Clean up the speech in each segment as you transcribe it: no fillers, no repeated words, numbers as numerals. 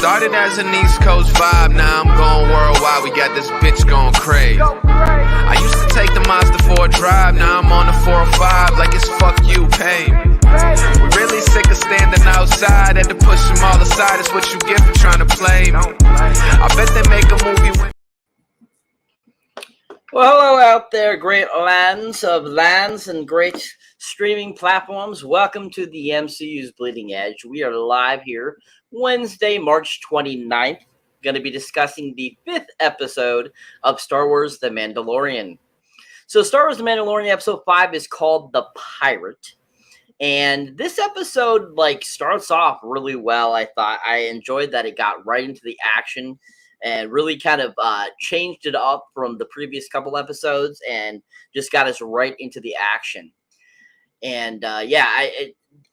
Started as an East Coast vibe, now I'm going worldwide. We got this bitch going crazy. I used to take the Mazda for a drive, now I'm on the 405 like it's fuck you, pay me. We really sick of standing outside, had to push them all aside. It's what you get for trying to play me. I bet they make a movie with. Well, hello out there, great lands and great streaming platforms. Welcome to the MCU's Bleeding Edge. We are live here Wednesday, March 29th. Going to be discussing the 5th episode of Star Wars The Mandalorian. So Star Wars The Mandalorian episode 5 is called The Pirate. And this episode, starts off really well, I thought. I enjoyed that it got right into the action and really kind of changed it up from the previous couple episodes and just got us right into the action. And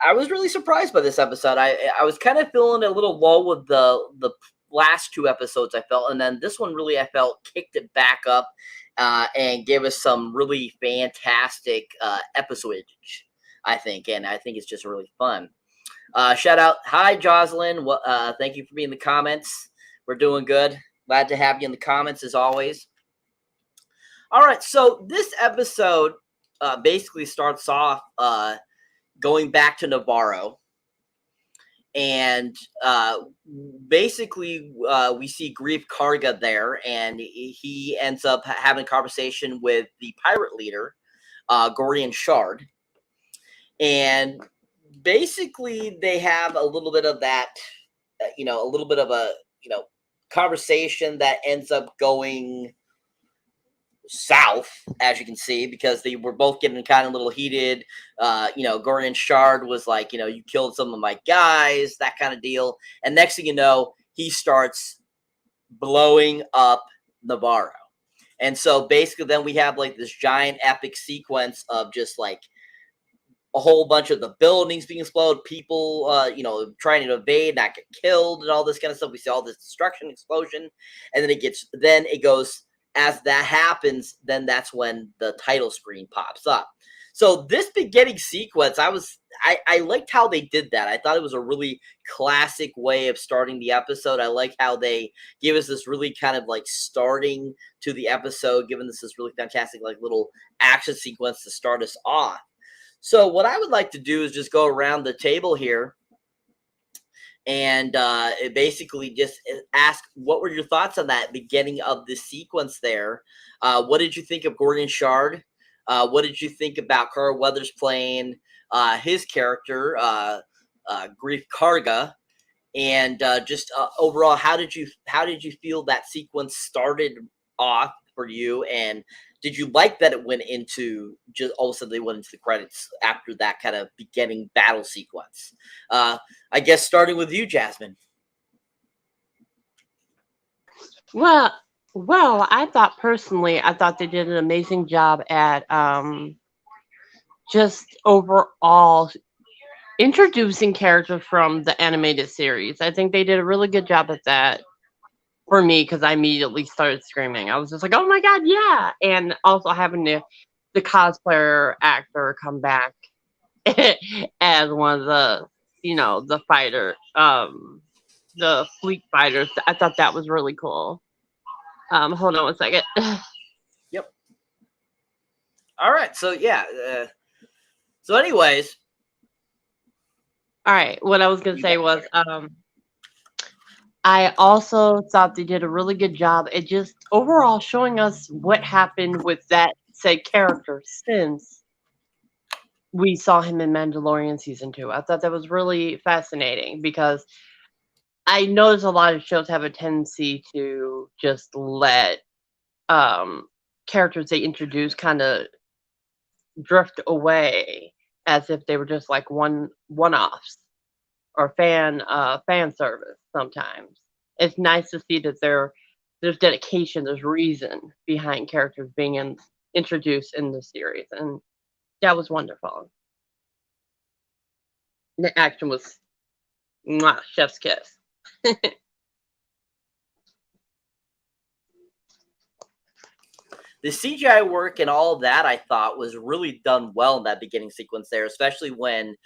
I was really surprised by this episode. I was kind of feeling a little low with the last two episodes, I felt. And then this one really, I felt, kicked it back up and gave us some really fantastic episode, I think. And I think it's just really fun. Shout out. Hi, Jocelyn. Thank you for being in the comments. We're doing good. Glad to have you in the comments as always. All right, so this episode basically starts off going back to Navarro. And basically we see Greef Karga there, and he ends up having a conversation with the pirate leader, Gorian Shard. And basically they have a little bit of that, conversation that ends up going south, as you can see, because they were both getting kind of a little heated. Gorian Shard was like, you killed some of my guys, that kind of deal. And next thing you know, he starts blowing up Navarro. And so basically then we have this giant epic sequence of just a whole bunch of the buildings being exploded, people, trying to evade, not get killed, and all this kind of stuff. We see all this destruction, explosion, and then it goes, as that happens, then that's when the title screen pops up. So this beginning sequence, I liked how they did that. I thought it was a really classic way of starting the episode. I like how they give us this really kind of starting to the episode, giving us this really fantastic little action sequence to start us off. So what I would like to do is just go around the table here and basically just ask, what were your thoughts on that beginning of the sequence there? What did you think of Gorian Shard? What did you think about Carl Weathers playing his character, Greef Karga? And just overall, how did you feel that sequence started off for you? And did you like that it went into just all of a sudden they went into the credits after that kind of beginning battle sequence? I guess starting with you, Jasmine. Well, I thought they did an amazing job at just overall introducing characters from the animated series. I think they did a really good job at that. For me, because I immediately started screaming. I was just like, oh my god, yeah. And also having the cosplayer actor come back as one of the, the fighter, the fleet fighters. I thought that was really cool. Hold on one second. Yep. All right. So, yeah. So anyways. All right. What I was going to say was, I also thought they did a really good job at just overall showing us what happened with that said character since we saw him in Mandalorian Season 2. I thought that was really fascinating because I notice a lot of shows have a tendency to just let characters they introduce kind of drift away as if they were just one-offs. Or fan service sometimes. It's nice to see that there's dedication, there's reason behind characters being introduced in the series, and that was wonderful. The action was chef's kiss. The CGI work and all of that, I thought, was really done well in that beginning sequence there, especially when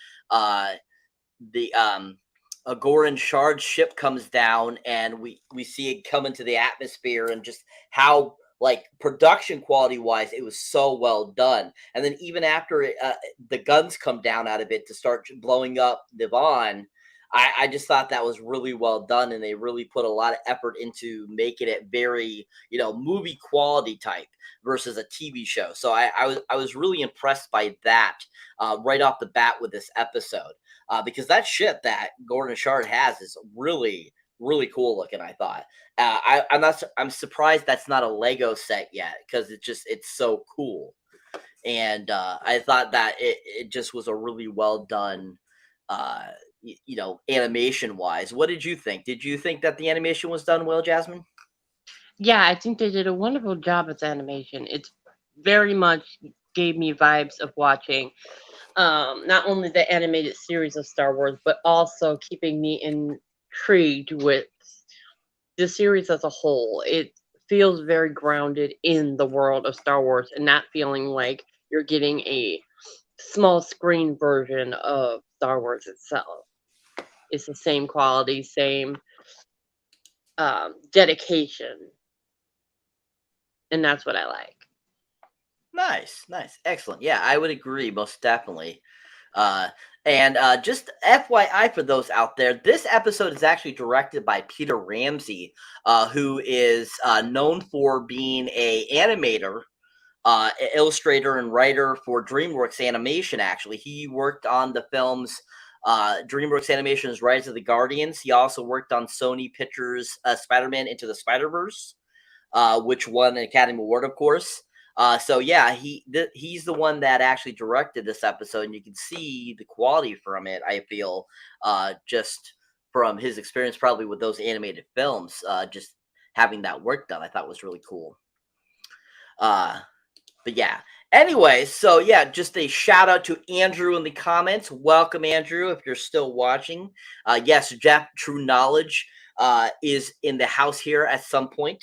a Goran Shard ship comes down, and we see it come into the atmosphere, and just how, like, production quality wise, it was so well done. And then even after the guns come down out of it to start blowing up Nivan, I just thought that was really well done, and they really put a lot of effort into making it very, movie quality type versus a TV show. So I was really impressed by that right off the bat with this episode, because that ship that Gordon Shard has is really, really cool looking, I thought. I'm surprised that's not a Lego set yet, because it's so cool. And I thought that it just was a really well done, animation wise. What did you think? Did you think that the animation was done well, Jasmine? Yeah, I think they did a wonderful job with animation. It's very much gave me vibes of watching not only the animated series of Star Wars, but also keeping me intrigued with the series as a whole. It feels very grounded in the world of Star Wars and not feeling like you're getting a small screen version of Star Wars itself. It's the same quality, same dedication. And that's what I like. Nice. Excellent. Yeah, I would agree, most definitely. And just FYI for those out there, this episode is actually directed by Peter Ramsey, who is known for being a animator, illustrator, and writer for DreamWorks Animation. Actually, he worked on the films DreamWorks Animation's Rise of the Guardians. He also worked on Sony Pictures' Spider-Man Into the Spider-Verse, which won an Academy Award, of course. So yeah, he's the one that actually directed this episode, and you can see the quality from it, I feel, just from his experience probably with those animated films, just having that work done, I thought was really cool. But yeah. Anyway, so yeah, just a shout out to Andrew in the comments. Welcome, Andrew, if you're still watching. Yes, Jeff TrueKnowledge is in the house here at some point.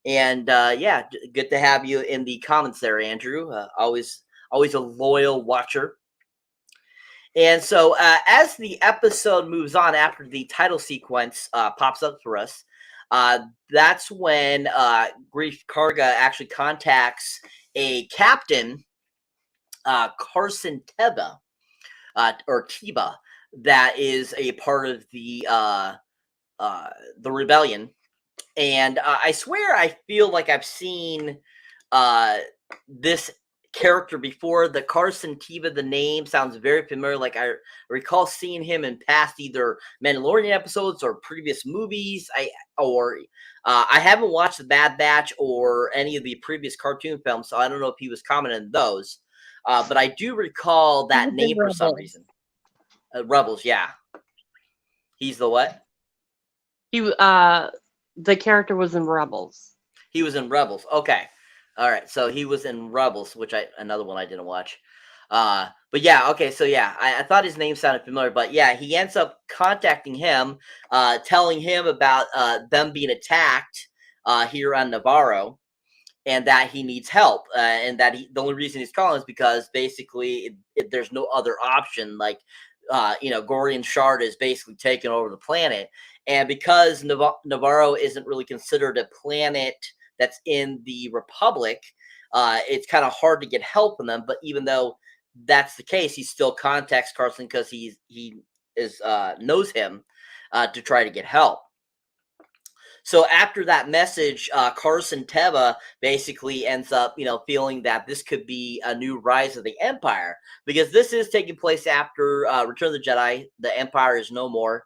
And yeah, good to have you in the comments there, Andrew. Always a loyal watcher. And so as the episode moves on, after the title sequence pops up for us, that's when Grief Karga actually contacts a captain, Carson Teba, or Tiba, that is a part of the rebellion. And I swear I feel like I've seen this character before. The Carson Teva, the name sounds very familiar. Like I recall seeing him in past either Mandalorian episodes or previous movies. I haven't watched The Bad Batch or any of the previous cartoon films, so I don't know if he was common in those. But I do recall that name for some reason. Rebels, yeah. He's the what? The character was in Rebels. He was in Rebels. Okay. All right. So he was in Rebels, which another one I didn't watch. But yeah, okay. So yeah, I thought his name sounded familiar, but yeah, he ends up contacting him, telling him about them being attacked here on Navarro, and that he needs help, and that the only reason he's calling is because basically there's no other option. Like, Gorian Shard is basically taking over the planet. And because Navarro isn't really considered a planet that's in the Republic, it's kind of hard to get help from them. But even though that's the case, he still contacts Carson because he knows him to try to get help. So after that message, Carson Teva basically ends up, feeling that this could be a new rise of the Empire, because this is taking place after Return of the Jedi. The Empire is no more.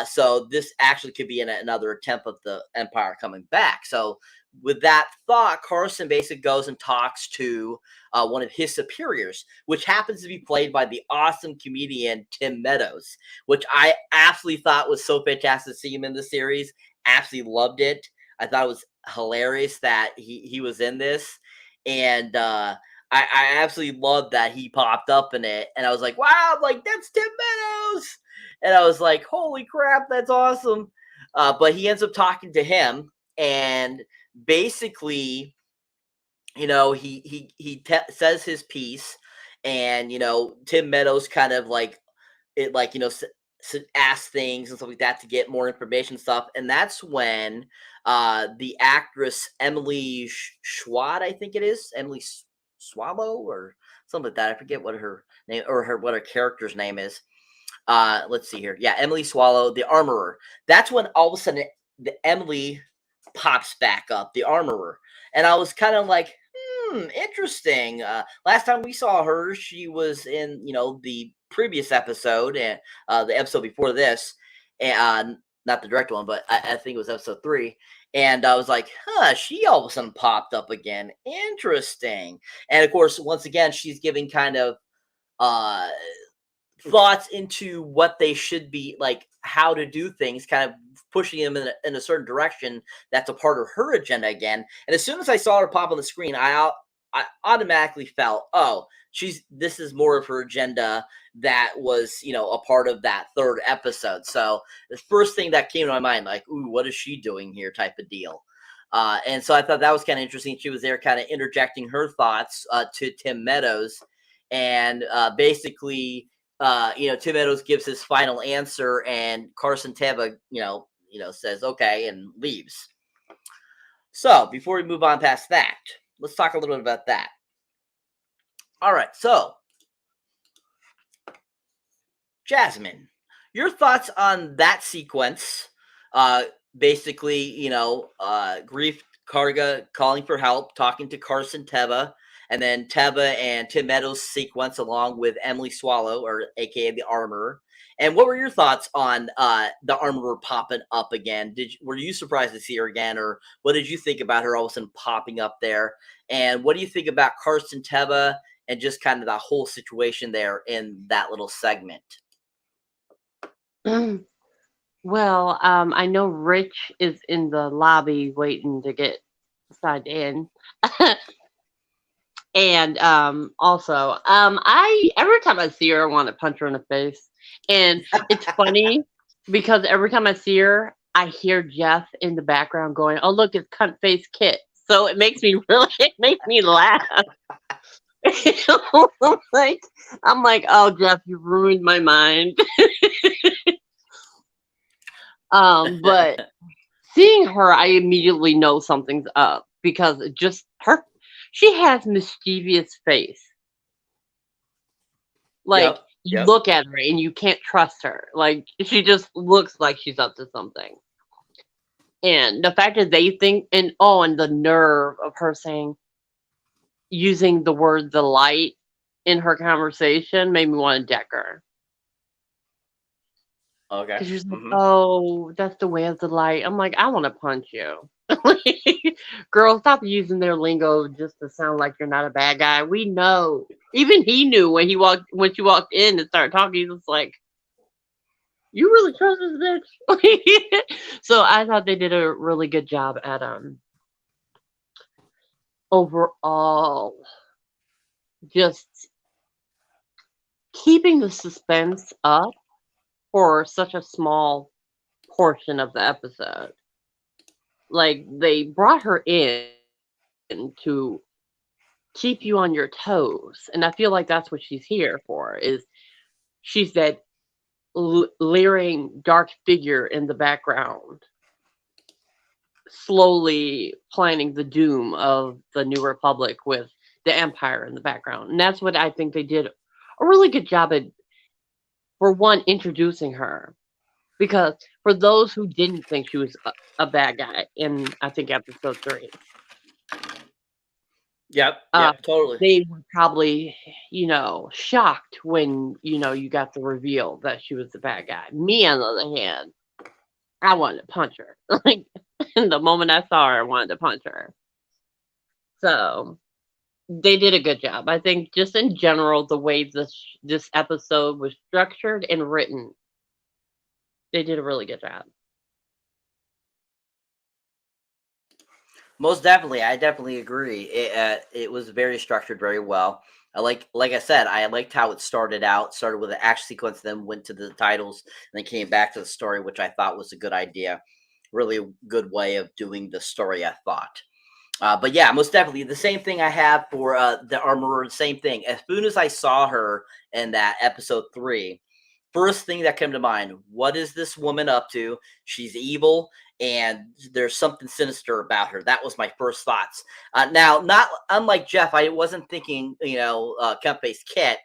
So this actually could be another attempt of the Empire coming back. So with that thought, Carson basically goes and talks to one of his superiors, which happens to be played by the awesome comedian Tim Meadows, which I absolutely thought was so fantastic to see him in the series. Absolutely loved it. I thought it was hilarious that he was in this. And I absolutely loved that he popped up in it. And I was like, wow, like, that's Tim Meadows. And I was like, holy crap, that's awesome. But he ends up talking to him, and basically, he says his piece, and Tim Meadows kind of ask things and stuff like that to get more information stuff. And that's when the actress Emily Schwad, I think it is, Emily Swallow or something like that. I forget what her name or what her character's name is. Let's see here. Yeah, Emily Swallow, the armorer. That's when all of a sudden the Emily pops back up, the armorer. And I was kind of like, interesting. Last time we saw her, she was in, the previous episode and the episode before this, and not the direct one, but I think it was episode 3. And I was like, she all of a sudden popped up again. Interesting. And of course, once again, she's giving kind of thoughts into what they should be, like how to do things, kind of pushing them in a certain direction. That's a part of her agenda again. And as soon as I saw her pop on the screen, I automatically felt, this is more of her agenda that was, a part of that 3rd episode. So the first thing that came to my mind, like, ooh, what is she doing here type of deal. And so I thought that was kind of interesting. She was there kind of interjecting her thoughts to Tim Meadows. And basically, Tim Meadows gives his final answer, and Carson Teva, says, okay, and leaves. So before we move on past that, let's talk a little bit about that. All right, so Jasmine, your thoughts on that sequence? Basically, Grief Karga calling for help, talking to Carson Teva, and then Teva and Tim Meadows sequence along with Emily Swallow, or aka the Armorer. And what were your thoughts on the Armorer popping up again? Were you surprised to see her again, or what did you think about her all of a sudden popping up there? And what do you think about Carson Teva and just kind of the whole situation there in that little segment? Well, I know Rich is in the lobby waiting to get signed in. And also, every time I see her, I want to punch her in the face. And it's funny because every time I see her, I hear Jeff in the background going, "Oh, look, it's Cunt Face Kit." So it makes me laugh. I'm like, oh, Jeff, you ruined my mind. But seeing her, I immediately know something's up because just her, she has mischievous face. Like, you look at her and you can't trust her. Like, she just looks like she's up to something. And the fact that they think, and the nerve of her using the word "the light" in her conversation made me want to deck her. Okay. Because she's like, oh, that's the way of the light. I'm like, I want to punch you. Girl, stop using their lingo just to sound like you're not a bad guy. We know. Even he knew when she walked in and started talking. He was like, you really trust this bitch? So I thought they did a really good job at overall just keeping the suspense up for such a small portion of the episode. Like, they brought her in to keep you on your toes, and I feel like that's what she's here for. Is she's that leering dark figure in the background, slowly planning the doom of the New Republic with the Empire in the background. And that's what I think they did a really good job at, for one, introducing her. Because for those who didn't think she was a bad guy in, I think, episode 3. Yep, totally. They were probably, shocked when, you got the reveal that she was the bad guy. Me, on the other hand, I wanted to punch her. Like, the moment I saw her, I wanted to punch her. So, they did a good job. I think just in general, the way this episode was structured and written, they did a really good job. Most definitely. I definitely agree. It was very structured very well. Like I said, I liked how it started with an action sequence, then went to the titles, and then came back to the story, which I thought was a good idea. Really a good way of doing the story, I thought. But yeah, most definitely. The same thing I have for the Armorer, same thing. As soon as I saw her in that episode 3, first thing that came to mind, what is this woman up to? She's evil, and there's something sinister about her. That was my first thoughts. Now, not unlike Jeff, I wasn't thinking, Kemp-based Kit,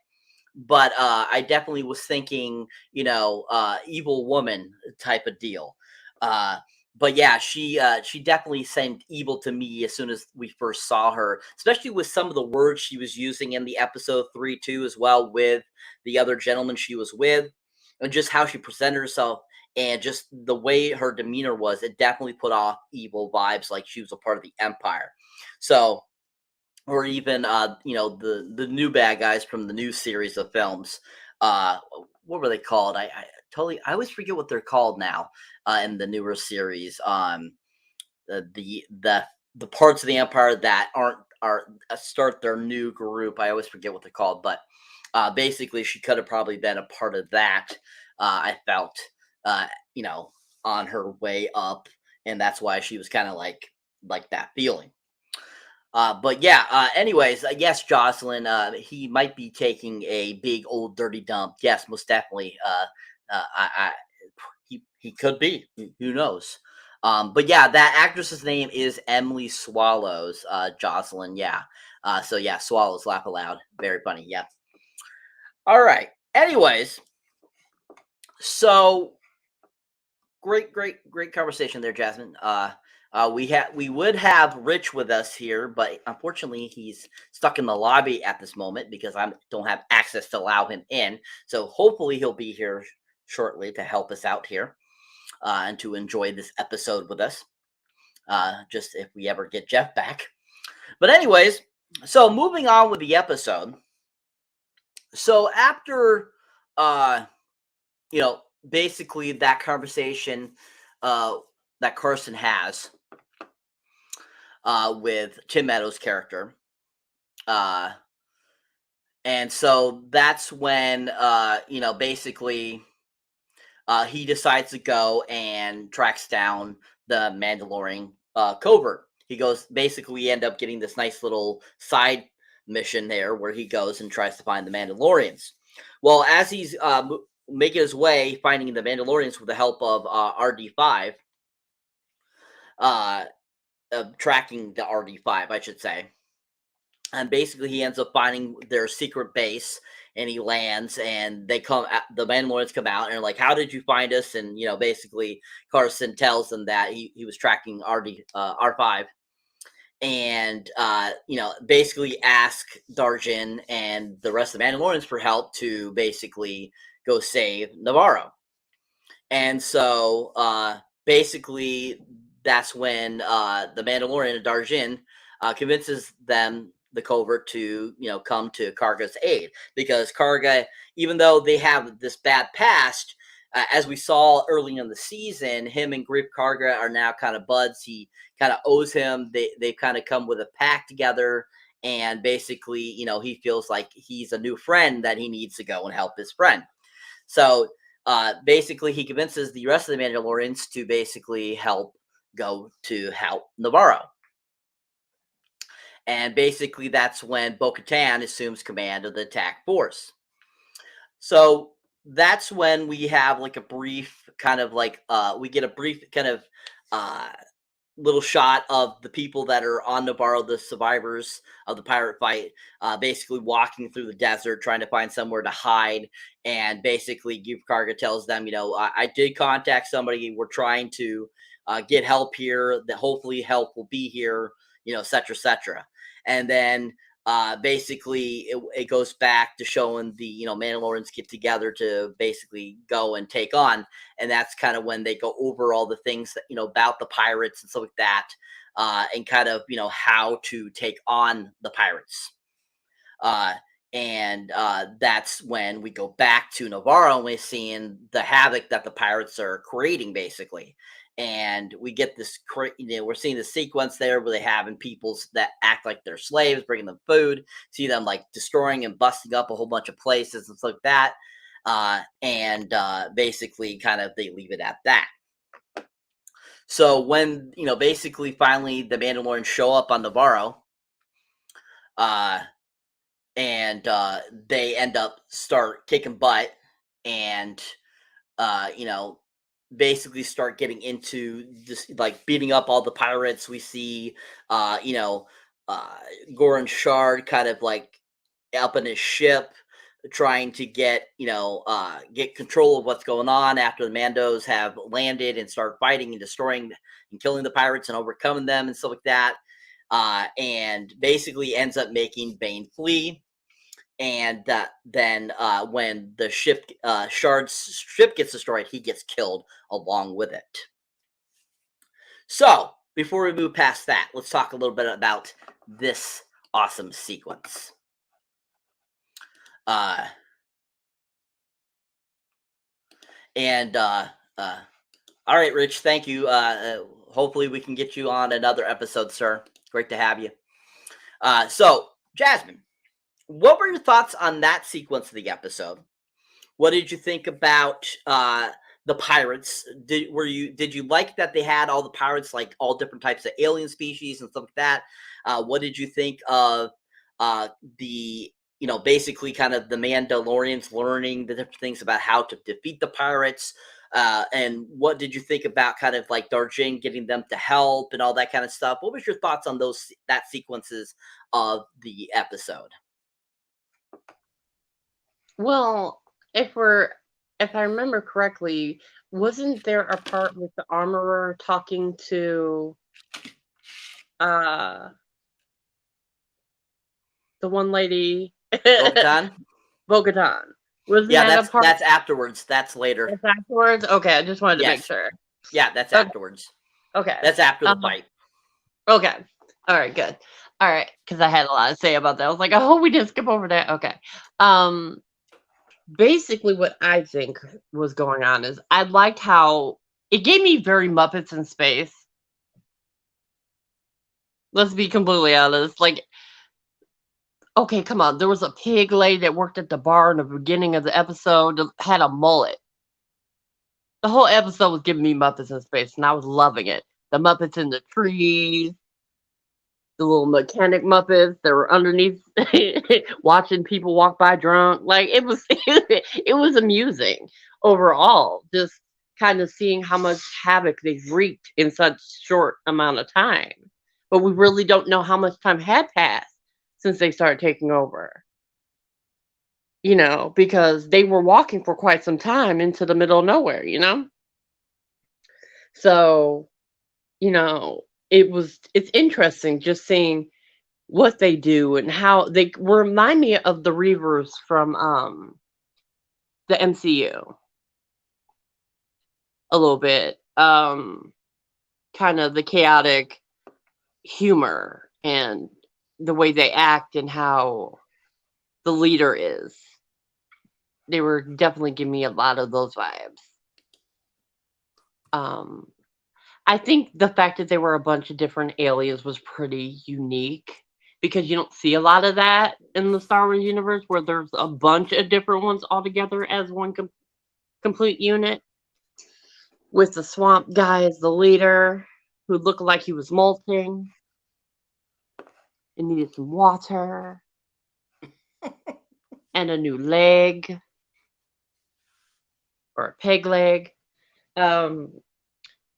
but I definitely was thinking, evil woman type of deal. But yeah, she definitely seemed evil to me as soon as we first saw her, especially with some of the words she was using in the episode 3 too, as well, with the other gentleman she was with, and just how she presented herself and just the way her demeanor was. It definitely put off evil vibes, like she was a part of the Empire. So, or even the new bad guys from the new series of films. What were they called? I always forget what they're called now in the newer series. The parts of the Empire that start their new group. I always forget what they're called, but basically she could have probably been a part of that. I felt on her way up, and that's why she was kind of like that feeling. But yeah, anyways, yes, Jocelyn, he might be taking a big old dirty dump. Yes, most definitely. He could be. Who knows? But yeah, that actress's name is Emily Swallows. Jocelyn, yeah. So yeah, Swallows, laugh aloud. Very funny. Yeah. All right. Anyways, so great conversation there, Jasmine. We would have Rich with us here, but unfortunately he's stuck in the lobby at this moment because I don't have access to allow him in. So hopefully he'll be here shortly to help us out here and to enjoy this episode with us. Just if we ever get Jeff back. But anyways, so moving on with the episode. So after basically that conversation that Carson has with Tim Meadows' character. And so that's when, basically he decides to go and tracks down the Mandalorian covert. He goes, basically, we end up getting this nice little side mission there where he goes and tries to find the Mandalorians. Well, as he's making his way, finding the Mandalorians with the help of RD5, tracking the RD5, I should say. And basically, he ends up finding their secret base, and he lands, and the Mandalorians come out, and are like, "How did you find us?" And basically, Carson tells them that he was tracking R5, and basically ask Darjin and the rest of the Mandalorians for help to basically go save Navarro. And so basically, that's when the Mandalorian, Darjin, convinces them, the covert, to come to Karga's aid, because Karga, even though they have this bad past, as we saw early in the season, him and Grief Karga are now kind of buds. He kind of owes him. They've kind of come with a pact together, and basically, he feels like he's a new friend that he needs to go and help his friend. So basically, he convinces the rest of the Mandalorians to basically help Navarro. And basically, that's when Bo-Katan assumes command of the attack force. So that's when we have like a brief kind of like, we get a brief kind of little shot of the people that are on Navarro, the survivors of the pirate fight, basically walking through the desert, trying to find somewhere to hide. And basically, Greef Karga tells them, I did contact somebody. We're trying to get help here. That hopefully help will be here, et cetera, et cetera. And then basically it goes back to showing the Mandalorians get together to basically go and take on, and that's kind of when they go over all the things that about the pirates and stuff like that, and kind of how to take on the pirates. And that's when we go back to Navarro, and we're seeing the havoc that the pirates are creating, basically. And we get this, we're seeing the sequence there where they having people that act like they're slaves, bringing them food, see them like destroying and busting up a whole bunch of places and stuff like that. And basically kind of they leave it at that. So when, basically finally the Mandalorians show up on Navarro, and they end up start kicking butt and you know, basically start getting into this, like beating up all the pirates. We see, you know, Goran Shard kind of like up in his ship, trying to get, you know, get control of what's going on after the Mandos have landed and start fighting and destroying and killing the pirates and overcoming them and stuff like that. And basically ends up making Bane flee. And then when the ship, Shard's ship gets destroyed, he gets killed along with it. So before we move past that, let's talk a little bit about this awesome sequence. All right, Rich, thank you. Hopefully we can get you on another episode, sir. Great to have you. So, Jasmine, what were your thoughts on that sequence of the episode? What did you think about the pirates? Did you like that they had all the pirates, like all different types of alien species and stuff like that? What did you think of the, you know, basically kind of the Mandalorians learning the different things about how to defeat the pirates? And what did you think about kind of like Darjin getting them to help and all that kind of stuff? What was your thoughts on that sequences of the episode? Well, if I remember correctly, wasn't there a part with the armorer talking to the one lady? Bo-Katan? Bo-Katan. Wasn't Yeah, that a part? that's afterwards. That's later. That's afterwards? Okay, I just wanted to make sure. Yeah, that's Okay. afterwards. Okay. That's after the fight. Okay. All right, good. All right, because I had a lot to say about that. I was like, I hope we didn't skip over that. Okay. Basically what I think was going on is I liked how it gave me very Muppets in Space. Let's be completely honest. Like, okay, come on. There was a pig lady that worked at the bar in the beginning of the episode that had a mullet. The whole episode was giving me Muppets in Space, and I was loving it. The Muppets in the trees, the little mechanic Muppets that were underneath watching people walk by drunk. Like, it was amusing overall, just kind of seeing how much havoc they've wreaked in such short amount of time. But we really don't know how much time had passed since they started taking over. You know, because they were walking for quite some time into the middle of nowhere, you know? So, you know, it's interesting just seeing what they do and how they remind me of the Reavers from the MCU a little bit. Kind of the chaotic humor and the way they act and how the leader is. They were definitely giving me a lot of those vibes. I think the fact that they were a bunch of different aliens was pretty unique because you don't see a lot of that in the Star Wars universe where there's a bunch of different ones all together as one complete unit. With the swamp guy as the leader who looked like he was molting and needed some water and a new leg or a peg leg.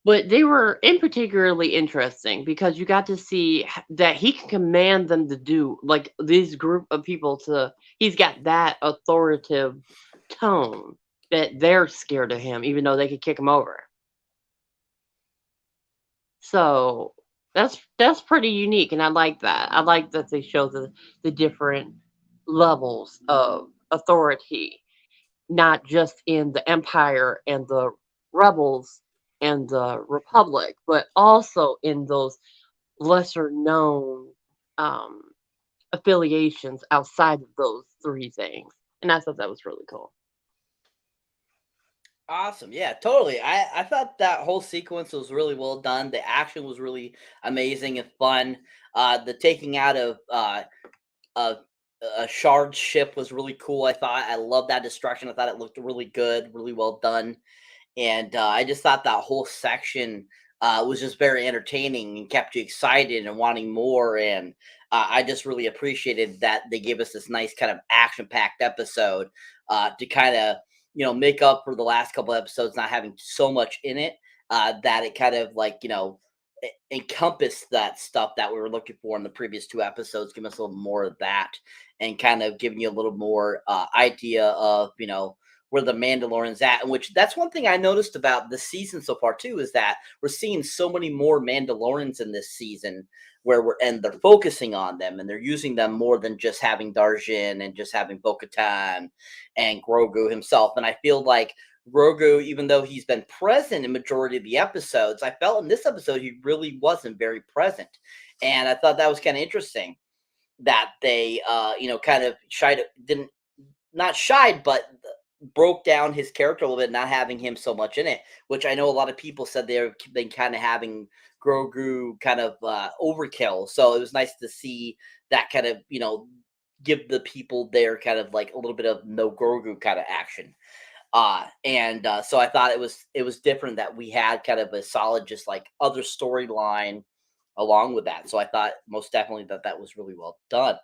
But they were in particularly interesting because you got to see that he can command them to do, like, this group of people he's got that authoritative tone that they're scared of him, even though they could kick him over. So that's pretty unique, and I like that. I like that they show the different levels of authority, not just in the Empire and the Rebels and the Republic, but also in those lesser known affiliations outside of those three things. And I thought that was really cool. Awesome. Yeah, totally. I thought that whole sequence was really well done. The action was really amazing and fun. The taking out of a Shard ship was really cool. I love that destruction. I thought it looked really good, really well done. And I just thought that whole section was just very entertaining and kept you excited and wanting more. And I just really appreciated that they gave us this nice kind of action-packed episode to kind of make up for the last couple episodes not having so much in it, that it kind of like, encompass that stuff that we were looking for in the previous 2 episodes, give us a little more of that, and kind of giving you a little more idea of where the Mandalorian's at. And which that's one thing I noticed about the season so far too, is that we're seeing so many more Mandalorians in this season where they're focusing on them, and they're using them more than just having Darjin and just having Bo-Katan and Grogu himself. And I feel like Grogu, even though he's been present in majority of the episodes, I felt in this episode he really wasn't very present. And I thought that was kind of interesting that they, kind of but broke down his character a little bit, not having him so much in it, which I know a lot of people said they've been kind of having Grogu kind of overkill. So it was nice to see that kind of, give the people there kind of like a little bit of no Grogu kind of action. So I thought it was different that we had kind of a solid, just like other storyline along with that. So I thought most definitely that was really well done.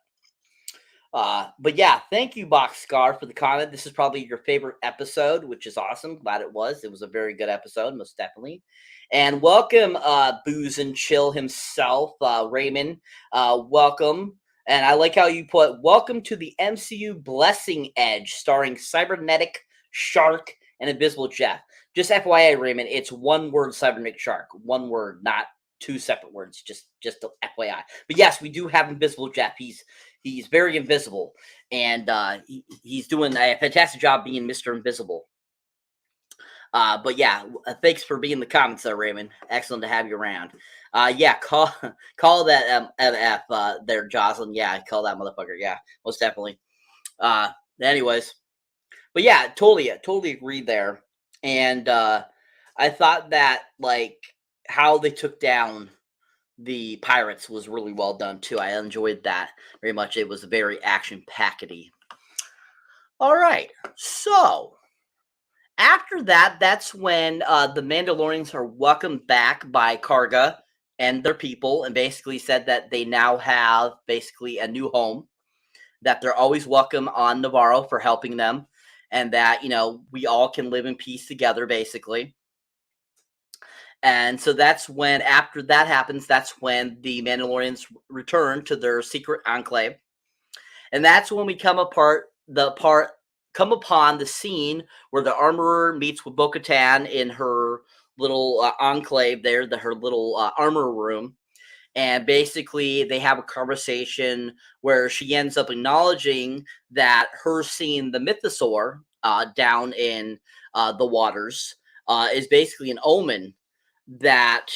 But yeah, thank you, Boxcar, for the comment. This is probably your favorite episode, which is awesome. Glad it was. It was a very good episode, most definitely. And welcome, Booze and Chill himself, Raymond. Welcome. And I like how you put, welcome to the MCU Blessing Edge, starring Cyberneticshark and Invisible Jeff. Just FYI, Raymond, it's one word, Cyberneticshark. One word, not 2 separate words. Just FYI. But yes, we do have Invisible Jeff. He's very invisible, and he's doing a fantastic job being Mr. Invisible. But yeah, thanks for being in the comments there, Raymond. Excellent to have you around. Yeah, call that MF there, Jocelyn. Yeah, call that motherfucker. Yeah, most definitely. Anyways, but yeah, totally agree there. And I thought that like how they took down the pirates was really well done too. I enjoyed that very much. It was very action-packety. All right, so after that, that's when the Mandalorians are welcomed back by Karga and their people, and basically said that they now have basically a new home, that they're always welcome on Navarro for helping them, and that we all can live in peace together, basically. And so that's when, after that happens, that's when the Mandalorians return to their secret enclave. And that's when we come upon the scene where the armorer meets with Bo-Katan in her little enclave there, her little armor room. And basically they have a conversation where she ends up acknowledging that her seeing the mythosaur down in the waters is basically an omen that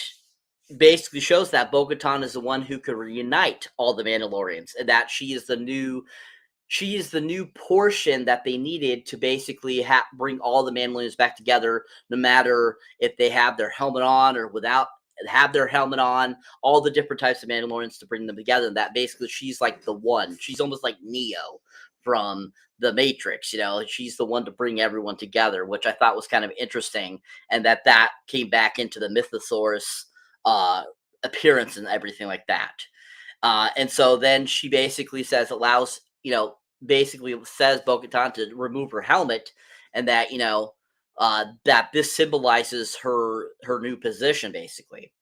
basically shows that Bo-Katan is the one who could reunite all the Mandalorians, and that she is the new portion that they needed to basically bring all the Mandalorians back together, no matter if they have their helmet on or without have their helmet on, all the different types of Mandalorians to bring them together. And that basically she's like the one. She's almost like Neo from the Matrix, she's the one to bring everyone together, which I thought was kind of interesting, and that came back into the Mythosaurus appearance and everything like that. And so then she basically says, basically says Bo-Katan to remove her helmet, and that that this symbolizes her new position, basically.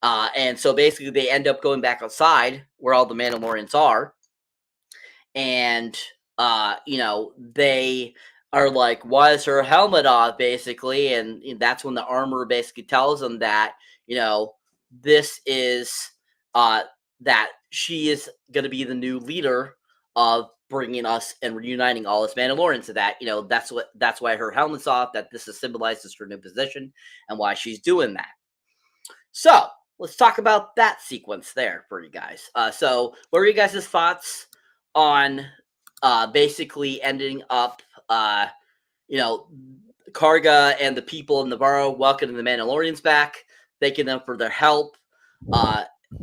And so basically they end up going back outside where all the Mandalorians are, and they are like, why is her helmet off, basically? And that's when the armorer basically tells them that this is that she is going to be the new leader of bringing us and reuniting all us Mandalorians. So that that's why her helmet's off, that this symbolizes her new position and why she's doing that. So let's talk about that sequence there for you guys. So what are you guys' thoughts on basically ending up Karga and the people in Navarro welcoming the Mandalorians back, thanking them for their help,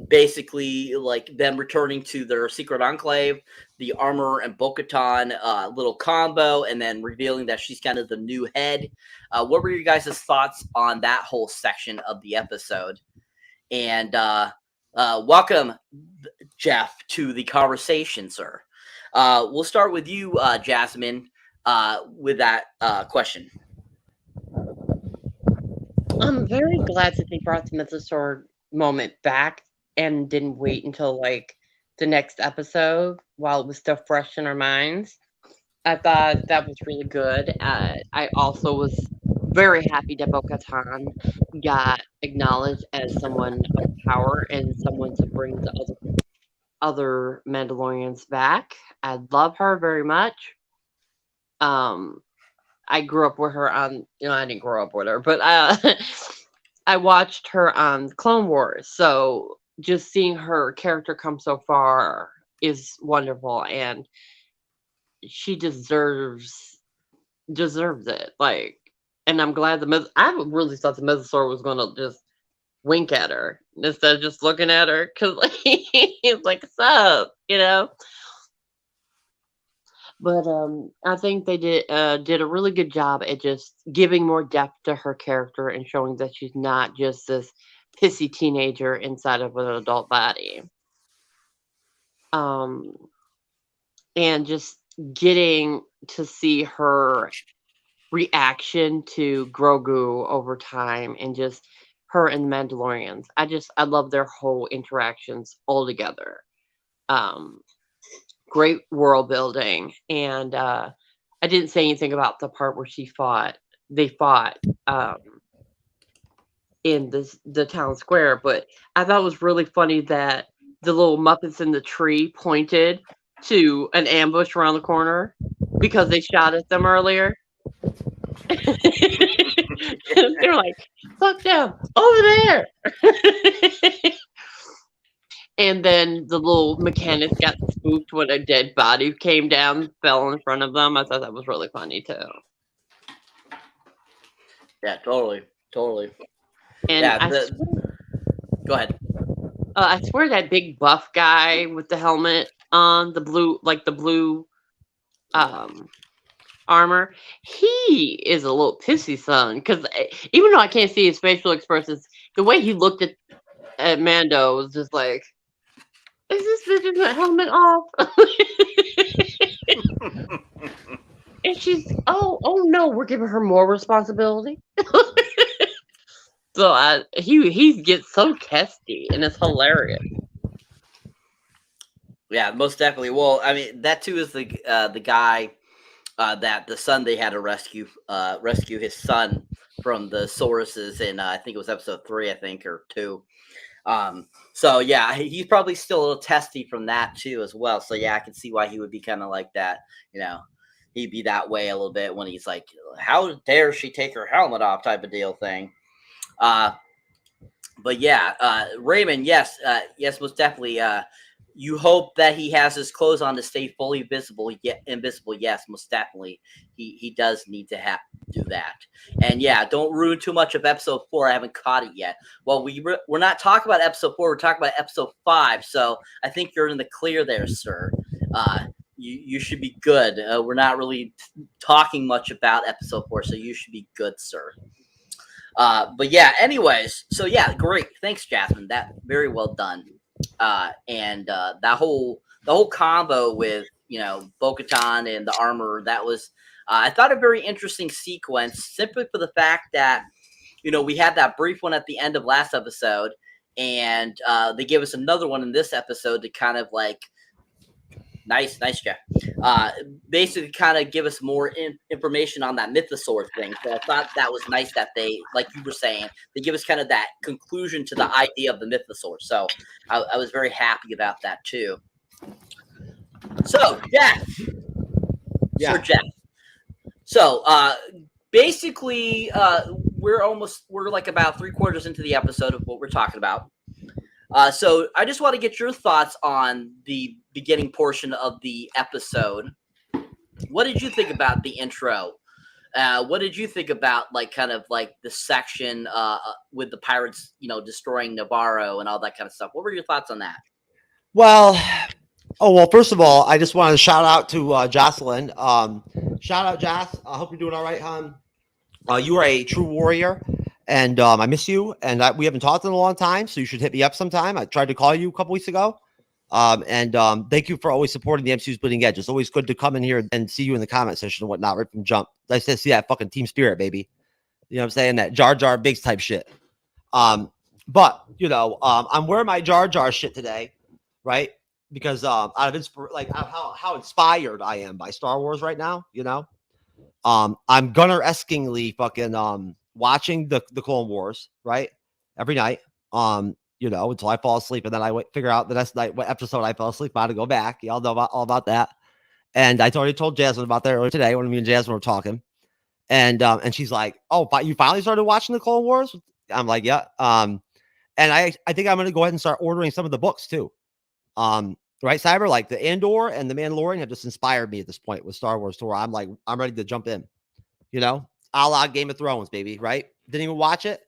basically like them returning to their secret enclave, the armor and Bo-Katan little combo, and then revealing that she's kind of the new head. What were you guys' thoughts on that whole section of the episode? And welcome, Jeff, to the conversation, sir. We'll start with you, Jasmine. with that question. I'm very glad that they brought the Mythosaur moment back and didn't wait until like the next episode while it was still fresh in our minds. I thought that was really good. I also was very happy that Bo-Katan got acknowledged as someone of power and someone to bring the other Mandalorians back. I love her very much. I grew up with her on, I didn't grow up with her, but I watched her on Clone Wars. So just seeing her character come so far is wonderful, and she deserves it. Like, and I'm glad I really thought the Mythosaur was going to just wink at her instead of just looking at her, because like, he's like, "What's up?" But I think they did a really good job at just giving more depth to her character and showing that she's not just this pissy teenager inside of an adult body. And just getting to see her reaction to Grogu over time, and just her and the Mandalorians. I love their whole interactions all together. Great world building, and I didn't say anything about the part where they fought in the town square, but I thought it was really funny that the little Muppets in the tree pointed to an ambush around the corner because they shot at them earlier. They're like, "Fuck them, over there!" And then the little mechanics got spooked when a dead body came down, fell in front of them. I thought that was really funny too. Yeah, totally. And Yeah, go ahead. I swear that big buff guy with the helmet on, the blue armor, he is a little pissy son, because even though I can't see his facial expressions, the way he looked at Mando was just like, "Is this bitch's helmet off?" And she's, oh no, we're giving her more responsibility. So he gets so testy, and it's hilarious. Yeah, most definitely. Well, I mean, that too is the guy that the son they had to rescue his son from the Sauruses in I think it was episode 3, I think, or 2. So yeah, he's probably still a little testy from that too as well. So yeah, I can see why he would be kind of like that. He'd be that way a little bit when he's like, "How dare she take her helmet off?" type of deal thing. But yeah, Raymond, yes, most definitely. You hope that he has his clothes on to stay fully visible, yet invisible. Yes, most definitely. He does need to do that. And yeah, don't ruin too much of episode 4. I haven't caught it yet. Well, we're not talking about episode 4. We're talking about episode 5. So I think you're in the clear there, sir. You should be good. We're not really talking much about episode 4, so you should be good, sir. But yeah, anyways, so yeah, great. Thanks, Jasmine. That very well done. And the whole combo with Bo-Katan and the armor, that was I thought a very interesting sequence, simply for the fact that we had that brief one at the end of last episode, and they gave us another one in this episode to kind of like nice Jeff, basically kind of give us more information on that Mythosaur thing. So I thought that was nice that they, like you were saying, they give us kind of that conclusion to the idea of the Mythosaur. So I was very happy about that too. So Jeff, Sir Jeff. So basically we're like about 3/4 into the episode of what we're talking about. So I just want to get your thoughts on the beginning portion of the episode. What did you think about the intro? What did you think about kind of the section with the pirates, destroying Navarro and all that kind of stuff? What were your thoughts on that? Well, first of all, I just wanted to shout out to Jocelyn. Shout out, Joss. I hope you're doing all right, hon. You are a true warrior. And I miss you, and we haven't talked in a long time, so you should hit me up sometime. I tried to call you a couple weeks ago. Thank you for always supporting the MCU's Bleeding Edge. It's always good to come in here and see you in the comment section and whatnot right from jump. Nice to see that fucking team spirit, baby. You know what I'm saying? That Jar Jar Binks type shit. But I'm wearing my Jar Jar shit today, right? Because out of how inspired I am by Star Wars right now, I'm Gunner-eskingly fucking watching the Clone Wars, right? Every night. Until I fall asleep, and then I figure out the next night what episode I fell asleep on to go back. Y'all know all about that. And I already told Jasmine about that earlier today when me and Jasmine were talking. And she's like, "Oh, you finally started watching the Clone Wars?" I'm like, "Yeah." And I think I'm gonna go ahead and start ordering some of the books too. Right, Cyber, like the Andor and the Mandalorian have just inspired me at this point with Star Wars, to where I'm like, I'm ready to jump in. A la Game of Thrones, baby. Right? Didn't even watch it.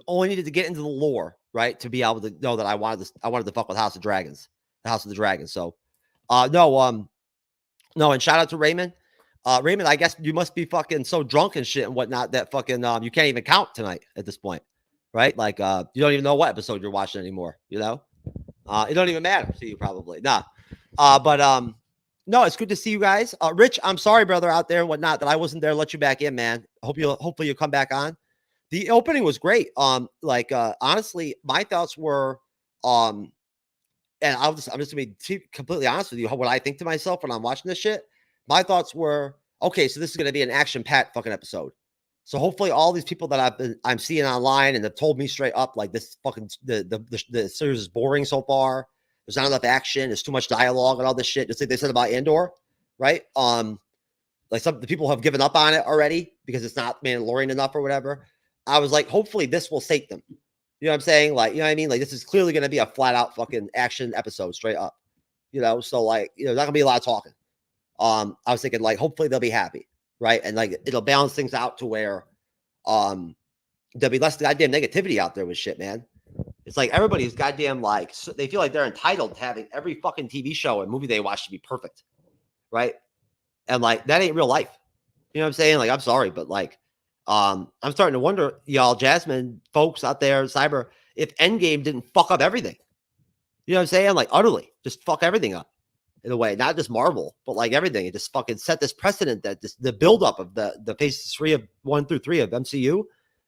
Only needed to get into the lore, right, to be able to know that I wanted to fuck with the House of the Dragon. So, no, and shout out to Raymond. Raymond, I guess you must be fucking so drunk and shit and whatnot that fucking you can't even count tonight at this point, right? Like you don't even know what episode you're watching anymore. It don't even matter to you probably. Nah, but no, it's good to see you guys. Rich, I'm sorry, brother, out there and whatnot, that I wasn't there to let you back in, man. Hopefully you'll come back on. The opening was great. Honestly, my thoughts were, and I'm just gonna be completely honest with you. What I think to myself when I'm watching this shit, my thoughts were, okay, so this is gonna be an action-packed fucking episode. So hopefully, all these people that I'm seeing online and have told me straight up, like, this fucking the series is boring so far. There's not enough action. There's too much dialogue and all this shit. Just like they said about Andor, right? Like some of the people have given up on it already because it's not Mandalorian enough or whatever. I was like, hopefully this will sate them. You know what I'm saying? Like, you know what I mean? Like, this is clearly going to be a flat out fucking action episode straight up, so like, there's not gonna be a lot of talking. I was thinking like, hopefully they'll be happy. Right. And like, it'll balance things out to where, there'll be less goddamn negativity out there with shit, man. It's like everybody's goddamn like, they feel like they're entitled to having every fucking TV show and movie they watch to be perfect. Right. And like, that ain't real life. You know what I'm saying? Like, I'm sorry, but like, I'm starting to wonder, y'all, Jasmine, folks out there, Cyber, if Endgame didn't fuck up everything. You know what I'm saying? Like, utterly, just fuck everything up in a way, not just Marvel, but like everything. It just fucking set this precedent that the buildup of the phases 1 through 3 of MCU,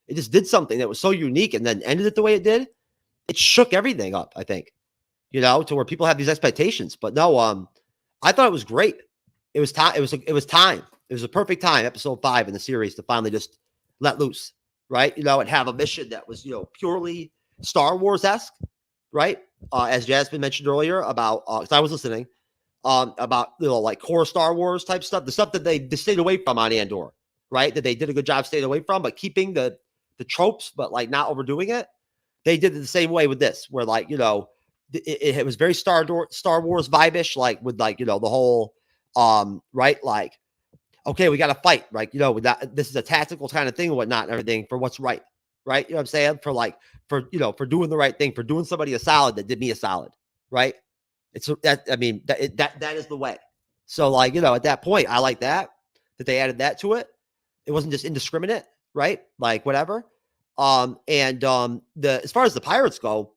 it just did something that was so unique and then ended it the way it did. It shook everything up, I think, to where people have these expectations. But no, I thought it was great. It was time. It was time. It was a perfect time, episode 5 in the series, to finally just let loose, right? And have a mission that was, purely Star Wars-esque, right? As Jasmine mentioned earlier about, because I was listening, about, like core Star Wars type stuff, the stuff that they stayed away from on Andor, right? That they did a good job staying away from, but keeping the tropes, but like not overdoing it. They did it the same way with this, where like, it was very Star Wars vibe-ish, like with like, the whole, right? Like, okay, we got to fight, right? This is a tactical kind of thing and whatnot and everything for what's right. Right. You know what I'm saying? For doing the right thing, for doing somebody a solid that did me a solid. Right. That is the way. So like, at that point, I like that they added that to it. It wasn't just indiscriminate. Right. Like whatever. As far as the pirates go,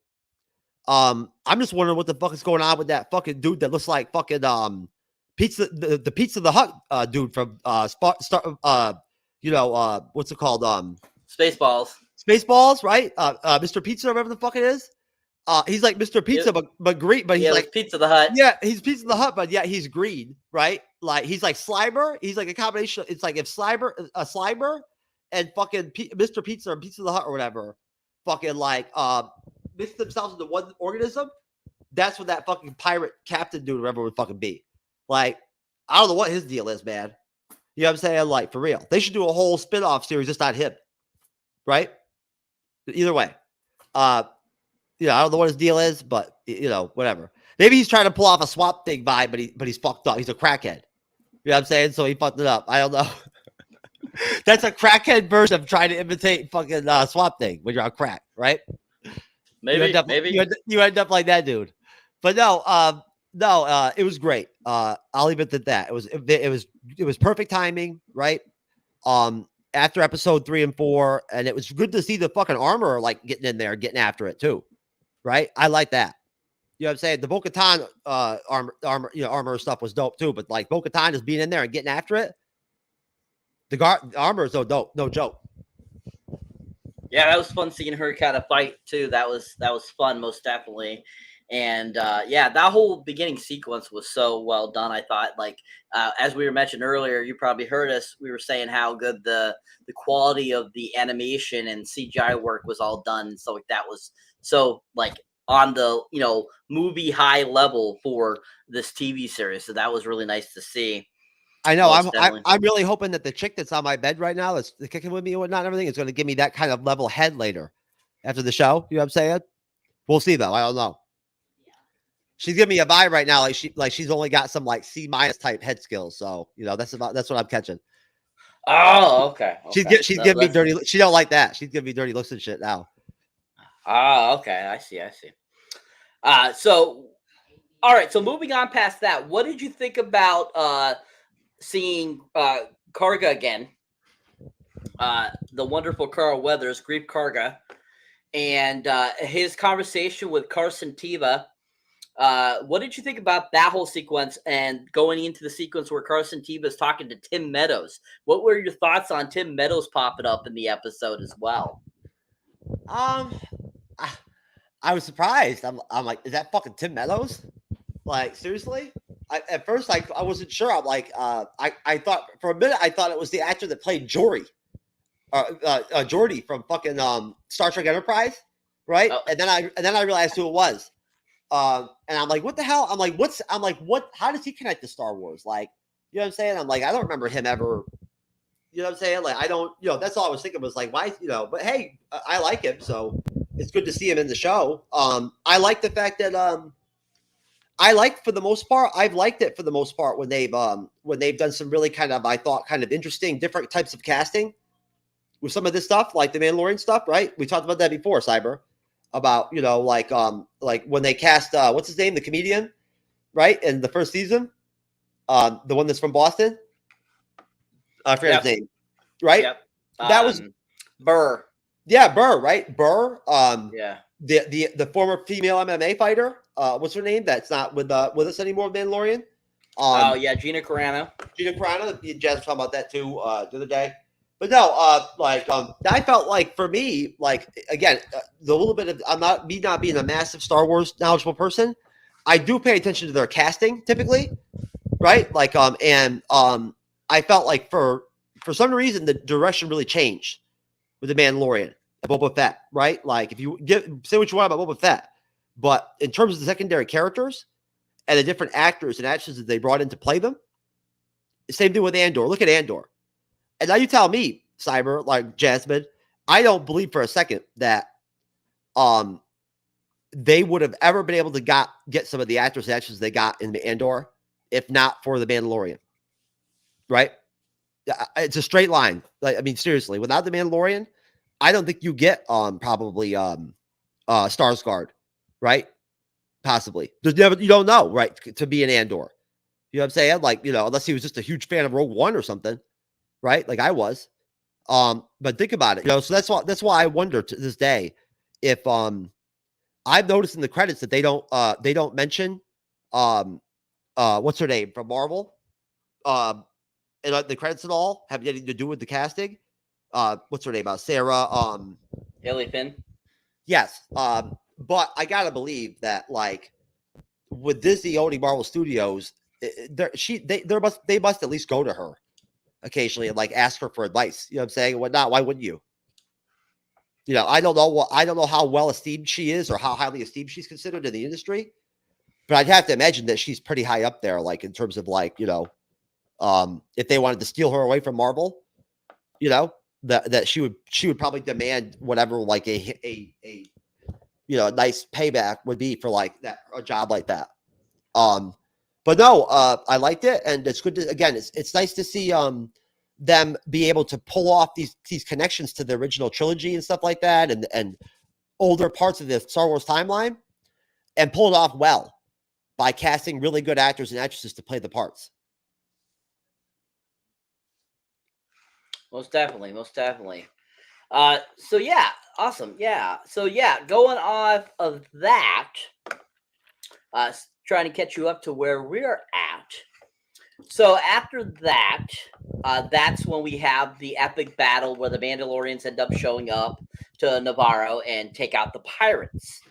I'm just wondering what the fuck is going on with that fucking dude that looks like fucking, the Pizza the Hut dude from what's it called? Spaceballs, right? Mr. Pizza, or whatever the fuck it is. He's like Mr. Pizza, but green, but he's like Pizza the Hut. Yeah, he's Pizza the Hut, but yeah, he's green, right? Like he's like Slimer. He's like a combination. It's like if Slimer and fucking Mr. Pizza or Pizza the Hut or whatever, fucking like mix themselves into one organism. That's what that fucking pirate captain dude, whatever, would fucking be. Like, I don't know what his deal is, man. You know what I'm saying? Like, for real. They should do a whole spin-off series just on him. Right? Either way. I don't know what his deal is, but, whatever. Maybe he's trying to pull off a Swamp Thing vibe, but he's fucked up. He's a crackhead. You know what I'm saying? So he fucked it up. I don't know. That's a crackhead version of trying to imitate fucking Swamp Thing when you're on crack, right? Maybe. You end up like that dude. But no, it was great. I'll leave it at that. It was perfect timing, right? After episode 3 and 4, and it was good to see the fucking armor like getting in there, getting after it too, right? I like that. You know what I'm saying? The Bo-Katan armor stuff was dope too, but like Bo-Katan just being in there and getting after it. The armor is no joke. Yeah, that was fun seeing her kind of fight too. That was fun, most definitely. And yeah, that whole beginning sequence was so well done. I thought, like as we were mentioned earlier, you probably heard us. We were saying how good the quality of the animation and CGI work was all done, and so like that was so like on the movie high level for this TV series. So that was really nice to see. I know. I'm really hoping that the chick that's on my bed right now, that's kicking with me and whatnot, and everything, is going to give me that kind of level head later after the show. You know what I'm saying? We'll see though. I don't know. She's giving me a vibe right now, like she's only got some like C- type head skills. So that's what I'm catching. Oh, okay. She's giving me dirty. She don't like that. She's giving me dirty looks and shit now. Oh, okay. I see. So, all right. So moving on past that, what did you think about seeing Karga again? The wonderful Carl Weathers, Grief Karga, and his conversation with Carson Teva. What did you think about that whole sequence and going into the sequence where Carson Teva is talking to Tim Meadows? What were your thoughts on Tim Meadows popping up in the episode as well? I was surprised. I'm like, is that fucking Tim Meadows? Like, seriously? At first, I wasn't sure. I'm like, I thought for a minute, I thought it was the actor that played Geordi from fucking Star Trek Enterprise, right? Oh. And then I realized who it was. And I'm like, what the hell? I'm like, what? How does he connect to Star Wars? Like, you know what I'm saying? I'm like, I don't remember him ever. You know what I'm saying? Like, I don't. That's all I was thinking was like, why? But hey, I like him, so it's good to see him in the show. I like the fact that I've liked it for the most part when they've done some really kind of interesting different types of casting with some of this stuff, like the Mandalorian stuff, right? We talked about that before, Cyber, about like when they cast what's his name, the comedian, right, in the first season, the one that's from Boston. I forget his name, right? Yep. That was Burr. Yeah, Burr, right? Burr. Yeah. The former female MMA fighter. What's her name? That's not with us anymore, Mandalorian. Oh yeah, Gina Carano. Jazz was talking about that too the other day. But no, I felt like for me, like again, the little bit of not being a massive Star Wars knowledgeable person, I do pay attention to their casting typically, right? Like I felt like for some reason the direction really changed with the Mandalorian, Boba Fett, right? Like if you say what you want about Boba Fett, but in terms of the secondary characters and the different actors and actresses that they brought in to play them, same thing with Andor. Look at Andor. And now you tell me, Cyber, like Jasmine, I don't believe for a second that they would have ever been able to get some of the actors and actresses they got in Andor if not for the Mandalorian. Right? It's a straight line. Like, I mean, seriously, without the Mandalorian, I don't think you get probably Skarsgård, right? Possibly. You don't know, right? To be an Andor. You know what I'm saying? Like, unless he was just a huge fan of Rogue One or something. Right, like I was, but think about it, So that's why I wonder to this day if I've noticed in the credits that they don't mention what's her name from Marvel, and the credits at all have anything to do with the casting. What's her name? Sarah. Haley Finn. Yes, but I gotta believe that like with Disney owning Marvel Studios, they must at least go to her occasionally and like ask her for advice, you know what I'm saying? What not? Why wouldn't you? I don't know how well esteemed she is or how highly esteemed she's considered in the industry, but I'd have to imagine that she's pretty high up there, like in terms of like, if they wanted to steal her away from Marvel, that she would probably demand whatever like a nice payback would be for like that, a job like that. But no, I liked it, and it's good to again. It's nice to see them be able to pull off these connections to the original trilogy and stuff like that, and older parts of the Star Wars timeline, and pull it off well by casting really good actors and actresses to play the parts. Most definitely. So yeah, awesome. Yeah. So yeah, going off of that. trying to catch you up to where we're at. So after that, that's when we have the epic battle where the Mandalorians end up showing up to Navarro and take out the pirates.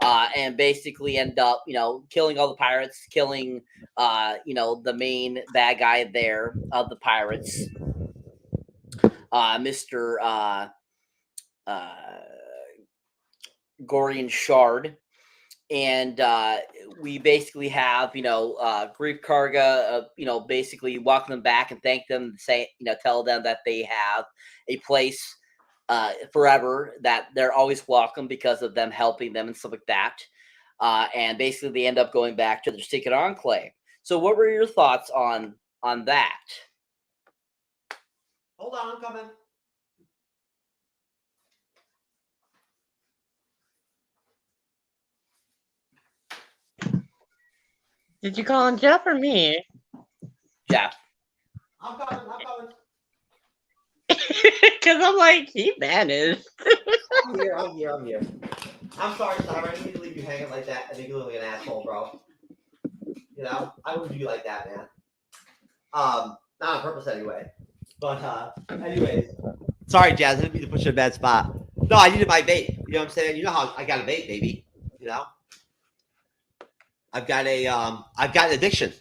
And basically end up, killing all the pirates, killing, the main bad guy there of the pirates, Mr. Gorian Shard. And we basically have, Grief Karga, basically welcome them back and thank them, say, tell them that they have a place forever, that they're always welcome because of them helping them and stuff like that. And basically they end up going back to their secret enclave. So what were your thoughts on that? Hold on, I'm coming. Did you call him Jeff or me? Jeff. I'm coming. Because I'm like, he managed. I'm here. I'm sorry, Cyber. I didn't mean to leave you hanging like that and make you look like an asshole, bro. I wouldn't do you like that, man. Not on purpose anyway. But anyways. Sorry, Jazz, I didn't mean to put you in a bad spot. No, I needed my vape. You know what I'm saying? You know how I got a vape, baby. I've got an addiction,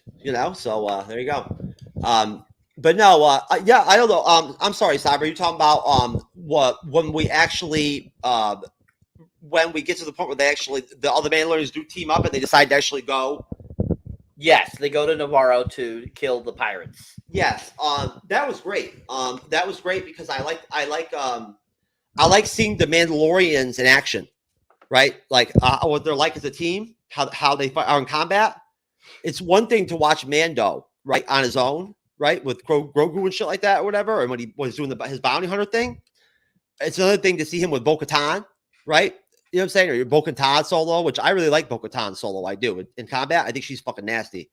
so there you go. But no, yeah, I don't know. I'm sorry, Cyber. You're talking about when we actually when we get to the point where they actually the other Mandalorians do team up and they decide to actually go. Yes, they go to Navarro to kill the pirates. Yes, that was great. That was great because I like seeing the Mandalorians in action, right? Like what they're like as a team, how they are in combat. It's one thing to watch Mando, right, on his own, right, with Grogu and shit like that or whatever, and when he was doing his bounty hunter thing. It's another thing to see him with Bo-Katan, right? You know what I'm saying? Or your Bo-Katan solo, which I really like Bo-Katan solo. I do in combat. I think she's fucking nasty,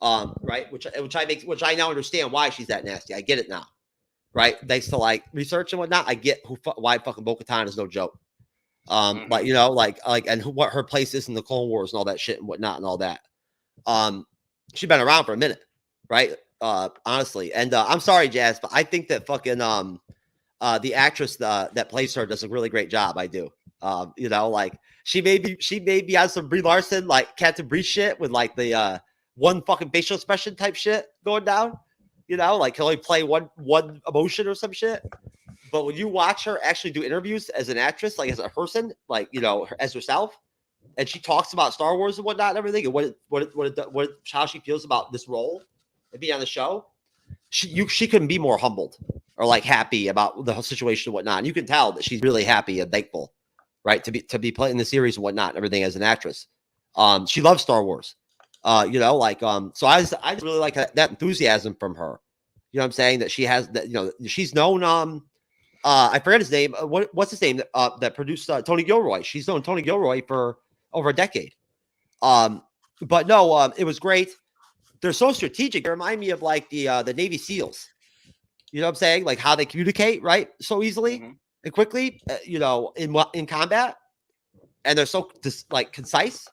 right? Which I now understand why she's that nasty. I get it now, right? Thanks to like research and whatnot, I get why fucking Bo-Katan is no joke. And what her place is in the Clone Wars and all that shit and whatnot and all that. She's been around for a minute, right? Honestly, and I'm sorry, Jazz, but I think that fucking the actress that plays her does a really great job. I do. She may be on some Brie Larson like Captain Brie shit with like the one fucking facial expression type shit going down. Like can only play one emotion or some shit. But when you watch her actually do interviews as an actress, like as a person, like as herself, and she talks about Star Wars and whatnot and everything, and how she feels about this role and being on the show, she couldn't be more humbled or like happy about the whole situation and whatnot. And you can tell that she's really happy and thankful, right, to be playing the series and whatnot and everything as an actress. She loves Star Wars, so I really like that enthusiasm from her. You know what I'm saying? That she has that, she's known. I forget his name. What's his name that produced Tony Gilroy? She's known Tony Gilroy for over a decade. But no, it was great. They're so strategic. They remind me of like the Navy SEALs. You know what I'm saying? Like how they communicate, right? So easily and quickly, in combat. And they're so like concise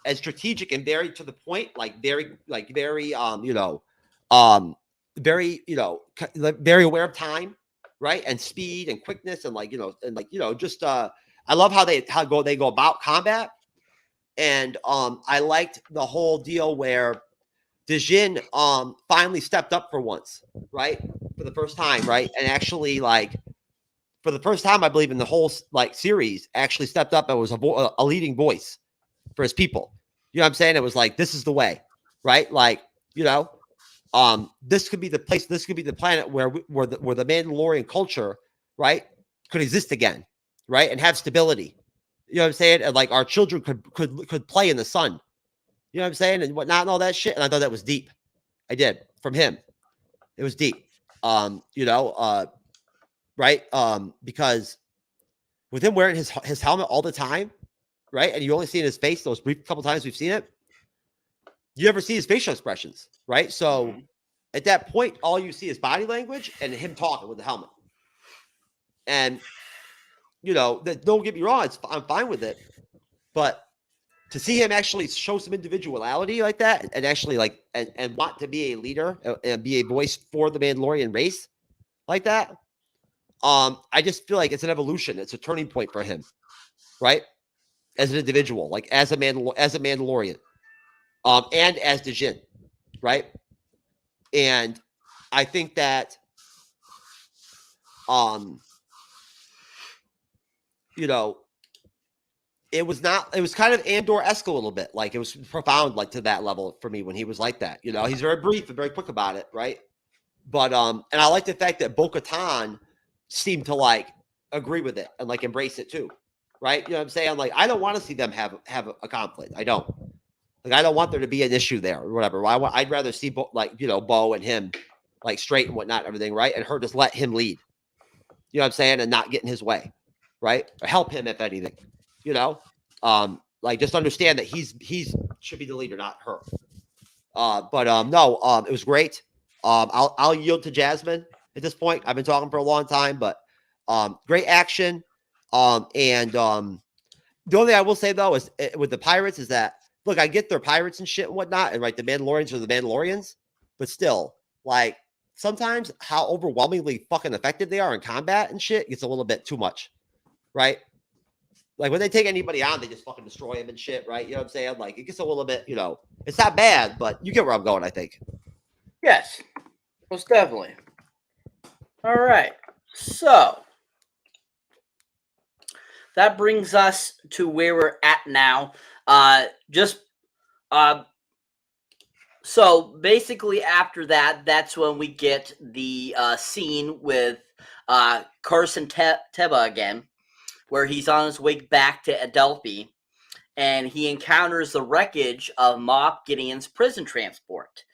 and strategic and very to the point, very very aware of time, right? And speed and quickness and just I love how they go about combat. And I liked the whole deal where Dijin finally stepped up for once, right? For the first time, right? And actually, like, for the first time, I believe in the whole like series, actually stepped up and was a leading voice for his people. You know what I'm saying? It was like, this is the way, right? Like, this could be the place, this could be the planet where the Mandalorian culture, right, could exist again, right, and have stability. You know what I'm saying? And like our children could play in the sun. You know what I'm saying? And whatnot and all that shit. And I thought that was deep. I did from him. It was deep. Right? Because with him wearing his helmet all the time, right? And you only see in his face those brief couple times we've seen it. You never see his facial expressions, right? So at that point, all you see is body language and him talking with the helmet. And don't get me wrong, I'm fine with it. But to see him actually show some individuality like that, and actually like and want to be a leader and be a voice for the Mandalorian race like that. I just feel like it's an evolution. It's a turning point for him, right? As an individual, like as a Mandalorian, and as Djinn, right? And I think that, you know, it was kind of Andor-esque a little bit. Like it was profound, like to that level for me when he was like that. You know, he's very brief and very quick about it, right? But and I like the fact that Bo-Katan seemed to like agree with it and like embrace it too, right? You know what I'm saying? Like I don't want to see them have a conflict. I don't. Like I don't want there to be an issue there or whatever. I'd rather see Bo and him like straight and whatnot, everything, right? And her just let him lead. You know what I'm saying? And not get in his way, right? Or help him if anything. You know, like just understand that he's should be the leader, not her. No, it was great. I'll yield to Jasmine at this point. I've been talking for a long time, but great action. And the only thing I will say though is with the pirates is that look, I get they're pirates and shit and whatnot, and right, the Mandalorians are the Mandalorians, but still, like sometimes how overwhelmingly fucking effective they are in combat and shit gets a little bit too much, right? Like when they take anybody on, they just fucking destroy them and shit, right? You know what I'm saying? Like it gets a little bit, you know, it's not bad, but you get where I'm going, I think. Yes, most definitely. All right, so that brings us to where we're at now. So basically after that, that's when we get the scene with Carson Teba again, where he's on his way back to Adelphi, and he encounters the wreckage of Moff Gideon's prison transport.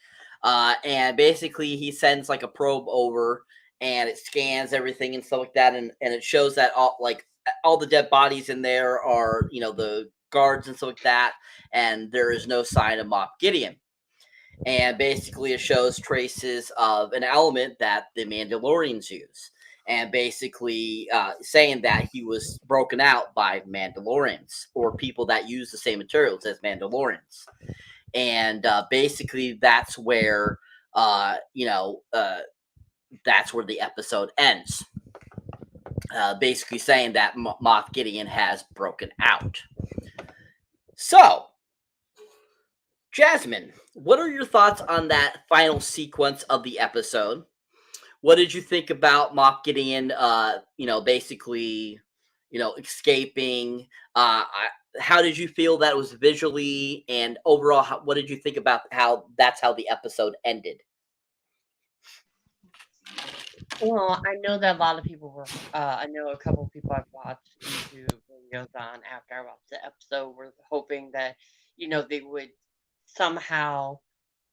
And basically he sends like a probe over, and it scans everything and stuff like that, and it shows that all the dead bodies in there are, you know, the guards and stuff like that, and there is no sign of Moff Gideon. And basically it shows traces of an element that the Mandalorians use, and basically saying that he was broken out by Mandalorians or people that use the same materials as Mandalorians. And basically that's where that's where the episode ends. Basically saying that Moff Gideon has broken out. So, Jasmine, what are your thoughts on that final sequence of the episode? What did you think about Moff Gideon, basically, escaping? How did you feel that was visually, and overall, what did you think about how the episode ended? Well, I know that a lot of people were, I know a couple of people I've watched YouTube videos on after I watched the episode were hoping that, they would somehow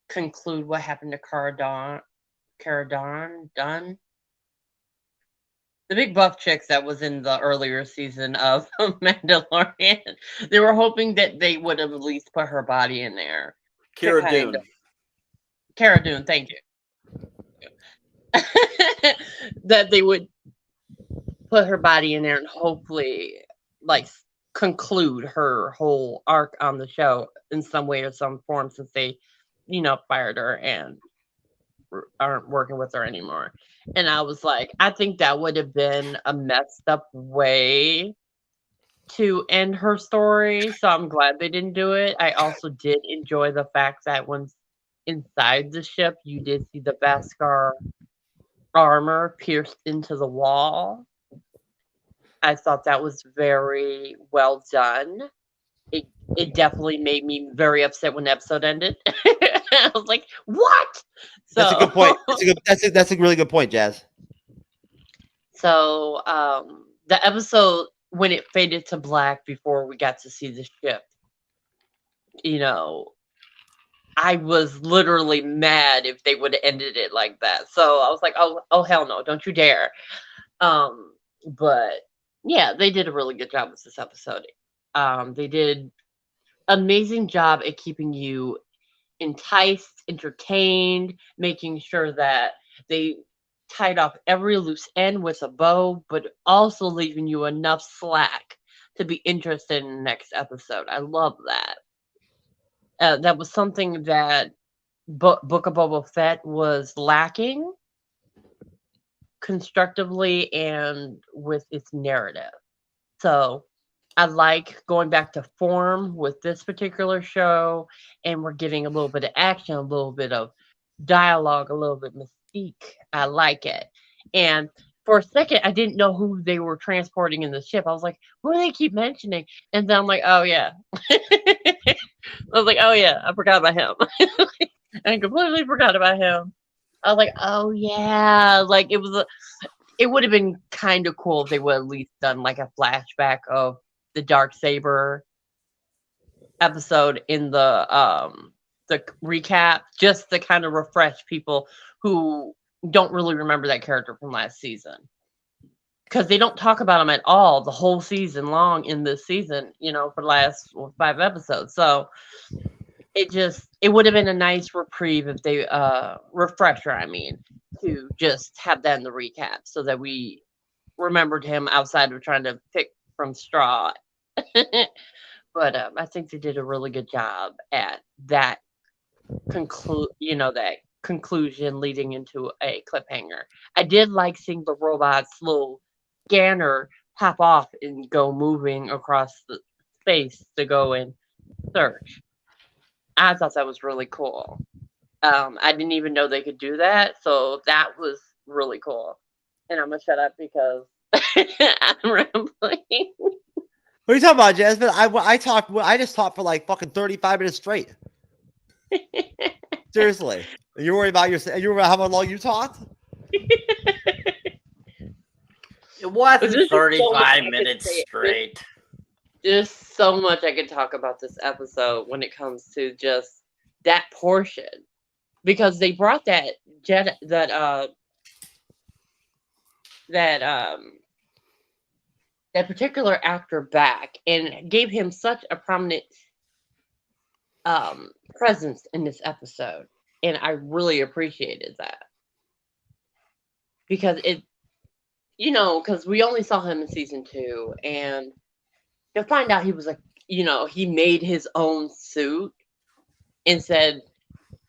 conclude what happened to Cara Dune, the big buff chicks that was in the earlier season of Mandalorian. They were hoping that they would have at least put her body in there. Cara Dune. Cara Dune, thank you. That they would put her body in there and hopefully conclude her whole arc on the show in some way or some form, since they fired her and aren't working with her anymore. And I was like, I think that would have been a messed up way to end her story, so I'm glad they didn't do it. I also did enjoy the fact that once inside the ship you did see the Beskar armor pierced into the wall. I thought that was very well done. It definitely made me very upset when the episode ended. I was like, "What?" So, that's a good point. That's a really good point, Jazz. So the episode, when it faded to black before we got to see the ship, I was literally mad if they would have ended it like that. So I was like, oh hell no, don't you dare. But yeah, they did a really good job with this episode. They did amazing job at keeping you enticed, entertained, making sure that they tied off every loose end with a bow, but also leaving you enough slack to be interested in the next episode. I love that. That was something that Book of Boba Fett was lacking constructively and with its narrative. So I like going back to form with this particular show, and we're getting a little bit of action, a little bit of dialogue, a little bit mystique. I like it. And for a second, I didn't know who they were transporting in the ship. I was like, who do they keep mentioning? And then I'm like, oh, yeah. I was like, oh, yeah, I forgot about him. I completely forgot about him. I was like, oh, yeah. Like, it would have been kind of cool if they would have at least done like a flashback of the Darksaber episode in the recap, just to kind of refresh people who don't really remember that character from last season, because they don't talk about him at all the whole season long in this season, for the last 5 episodes. So it would have been a nice reprieve if they refresher, to just have that in the recap so that we remembered him outside of trying to pick from straw. But I think they did a really good job at that that conclusion leading into a cliffhanger. I did like seeing the robot's little scanner pop off and go moving across the space to go and search. I thought that was really cool. I didn't even know they could do that, so that was really cool. And I'm gonna shut up because I'm rambling. What are you talking about, Jasmine? I just talked for like fucking 35 minutes straight. Seriously. You worried about how long you talked? It wasn't 35 minutes straight. There's so much I could talk about this episode when it comes to just that portion, because they brought that particular actor back and gave him such a prominent presence in this episode, and I really appreciated that, because because we only saw him in season 2, and to find out he was he made his own suit and said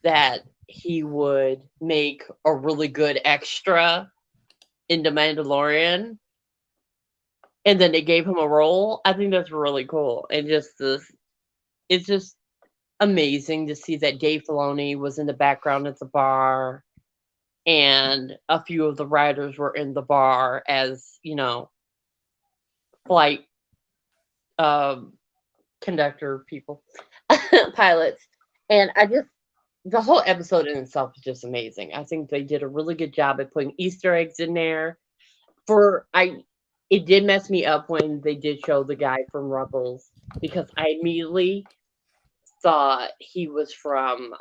that he would make a really good extra in The Mandalorian, and then they gave him a role. I think that's really cool. And it's just amazing to see that Dave Filoni was in the background at the bar, and a few of the writers were in the bar as, flight conductor people, pilots. And the whole episode in itself is just amazing. I think they did a really good job at putting Easter eggs in there. It did mess me up when they did show the guy from Rebels, because I immediately thought he was from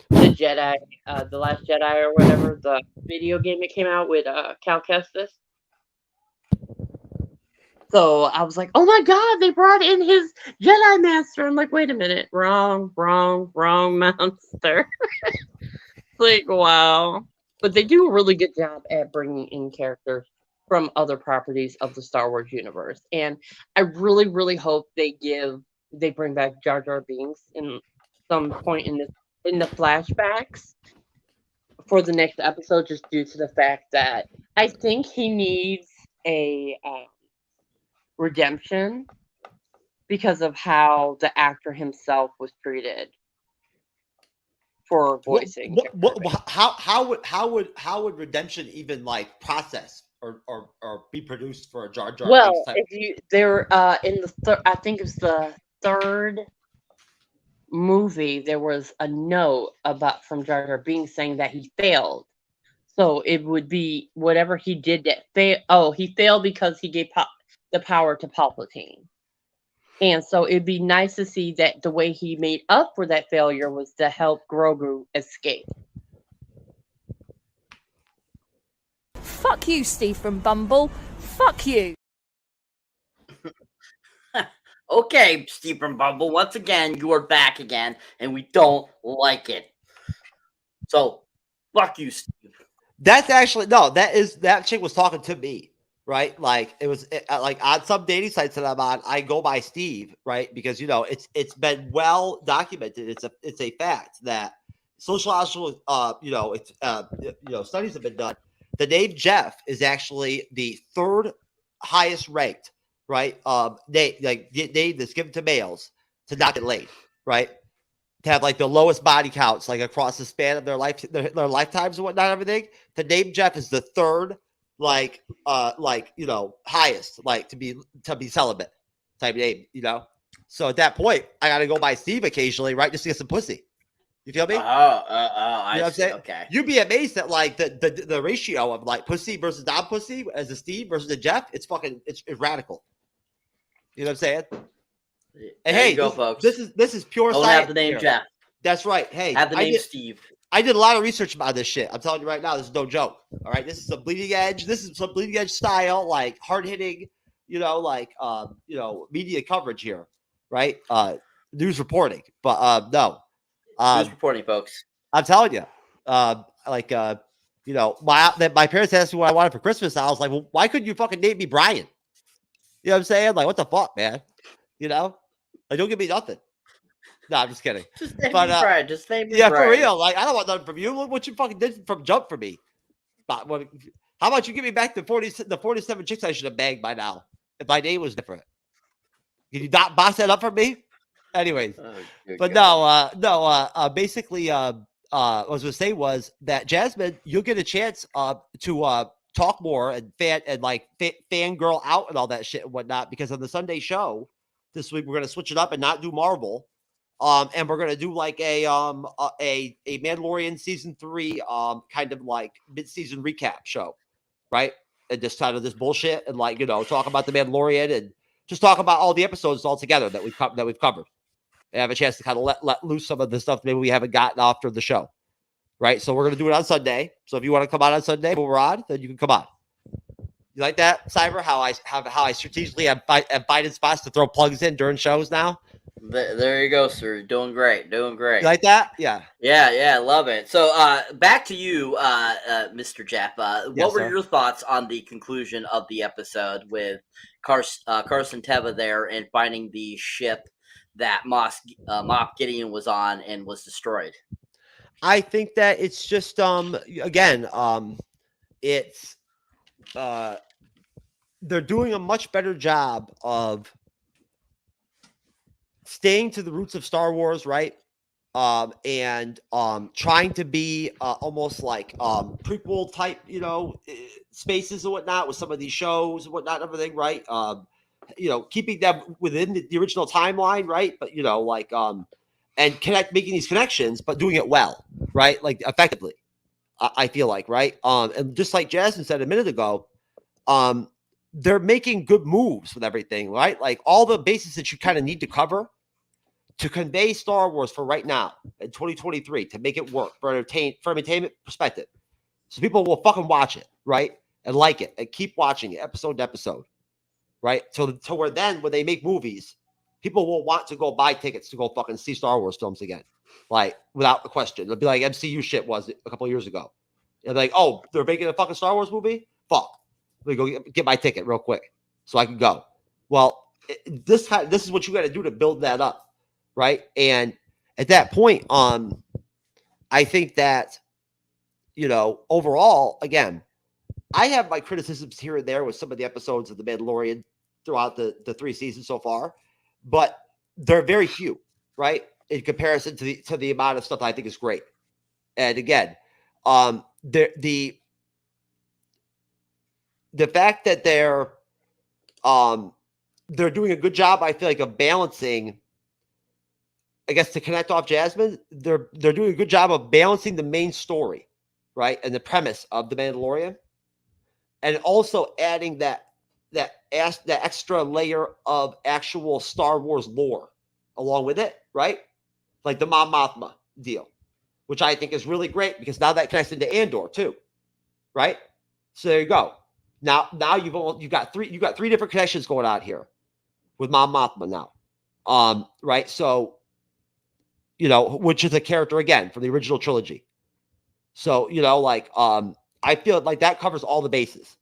the Jedi, The Last Jedi or whatever, the video game that came out with Cal Kestis. So I was like, oh my God, they brought in his Jedi Master. I'm like, wait a minute. Wrong monster. Like, wow. But they do a really good job at bringing in characters from other properties of the Star Wars universe. And I really, really hope they bring back Jar Jar Binks in some point in the flashbacks for the next episode, just due to the fact that I think he needs a redemption because of how the actor himself was treated for voicing. How would redemption even like process or be produced for a Jar Jar? Well, I think it's the 3rd movie, there was a note from Jar Jar Binks saying that he failed. So it would be whatever he did that he failed because he gave the power to Palpatine. And so it'd be nice to see that the way he made up for that failure was to help Grogu escape. Fuck you, Steve from Bumble. Fuck you. Okay, Steve from Bumble, once again, you are back again, and we don't like it. So, fuck you, Steve. That's actually, no, that chick was talking to me. right? Like it was like on some dating sites that I'm on, I go by Steve, right? Because it's been well documented. It's a fact that sociological studies have been done. The name Jeff is actually the third highest ranked, right? Name that's given to males to not get laid, right? To have like the lowest body counts, like across the span of their lifetimes and whatnot, everything. The name Jeff is the third, highest, like to be celibate type name, So at that point, I got to go by Steve occasionally, right, just to get some pussy. You feel me? I what I'm see. saying? Okay. You'd be amazed at like the ratio of like pussy versus non-pussy as a Steve versus a Jeff. It's radical. You know what I'm saying? And There hey, you go, folks. this is pure Don't science. have the name here. Jeff. That's right. Hey, Have the name Steve. I did a lot of research about this shit. I'm telling you right now, this is no joke. All right, this is some bleeding edge. This is some bleeding edge style, like hard hitting, media coverage here, right? News reporting, but no, News reporting, folks. I'm telling you, my parents asked me what I wanted for Christmas. I was like, well, why couldn't you fucking name me Brian? You know what I'm saying? Like, what the fuck, man? Like, don't give me nothing. No, I'm just kidding. Just name me Brian. Just name me Brian. For real. Like, I don't want nothing from you. What you fucking did from jump for me? How about you give me back the 47 chicks I should have banged by now if my name was different? Can you not box that up for me? Anyways, but God. Basically, what I was going to say was that Jasmine, you'll get a chance to talk more and fangirl out and all that shit and whatnot, because on the Sunday show this week we're going to switch it up and not do Marvel, and we're going to do like a Mandalorian season 3 kind of like mid-season recap show, right? And just kind of this bullshit and talk about the Mandalorian and just talk about all the episodes all together that we've covered. And have a chance to kind of let loose some of the stuff maybe we haven't gotten after the show, right? So we're going to do it on Sunday. So if you want to come on Sunday when we're on, then you can come on. You like that, Cyber? How I strategically am finding spots to throw plugs in during shows now? There you go, sir. Doing great. You like that? Yeah. Yeah, love it. So back to you, Mr. Jeff. What were your thoughts on the conclusion of the episode with Carson Teva there and finding the ship that Moff Gideon was on and was destroyed? I think that it's just it's they're doing a much better job of staying to the roots of Star Wars, right? And trying to be almost like prequel type, spaces and whatnot with some of these shows and whatnot, everything, right? Keeping them within the original timeline, right? But and making these connections, but doing it well, right? Like effectively, I feel like, right? And just like Jasmine said a minute ago, they're making good moves with everything, right? Like all the bases that you kind of need to cover to convey Star Wars for right now in 2023 to make it work for entertainment perspective, so people will fucking watch it, right? And like it and keep watching it episode to episode. Right. So where then when they make movies, people will want to go buy tickets to go fucking see Star Wars films again. Like without a question. It'll be like MCU shit was a couple of years ago. And like, oh, they're making a fucking Star Wars movie? Fuck. Let me go get my ticket real quick so I can go. Well, this is what you got to do to build that up. Right. And at that point, I think that, overall, again, I have my criticisms here and there with some of the episodes of The Mandalorian throughout the 3 seasons so far, but they're very few, right? In comparison to the amount of stuff I think is great. And again, the fact that they're doing a good job, I feel like, of balancing. I guess to connect off Jasmine, they're doing a good job of balancing the main story, right, and the premise of The Mandalorian. And also adding that extra layer of actual Star Wars lore along with it, right? Like the Mom Mothma deal, which I think is really great because now that connects into Andor too, right? So there you go. Now you've got three different connections going on here with Mom Mothma now, right? So which is a character again from the original trilogy. So I feel like that covers all the bases.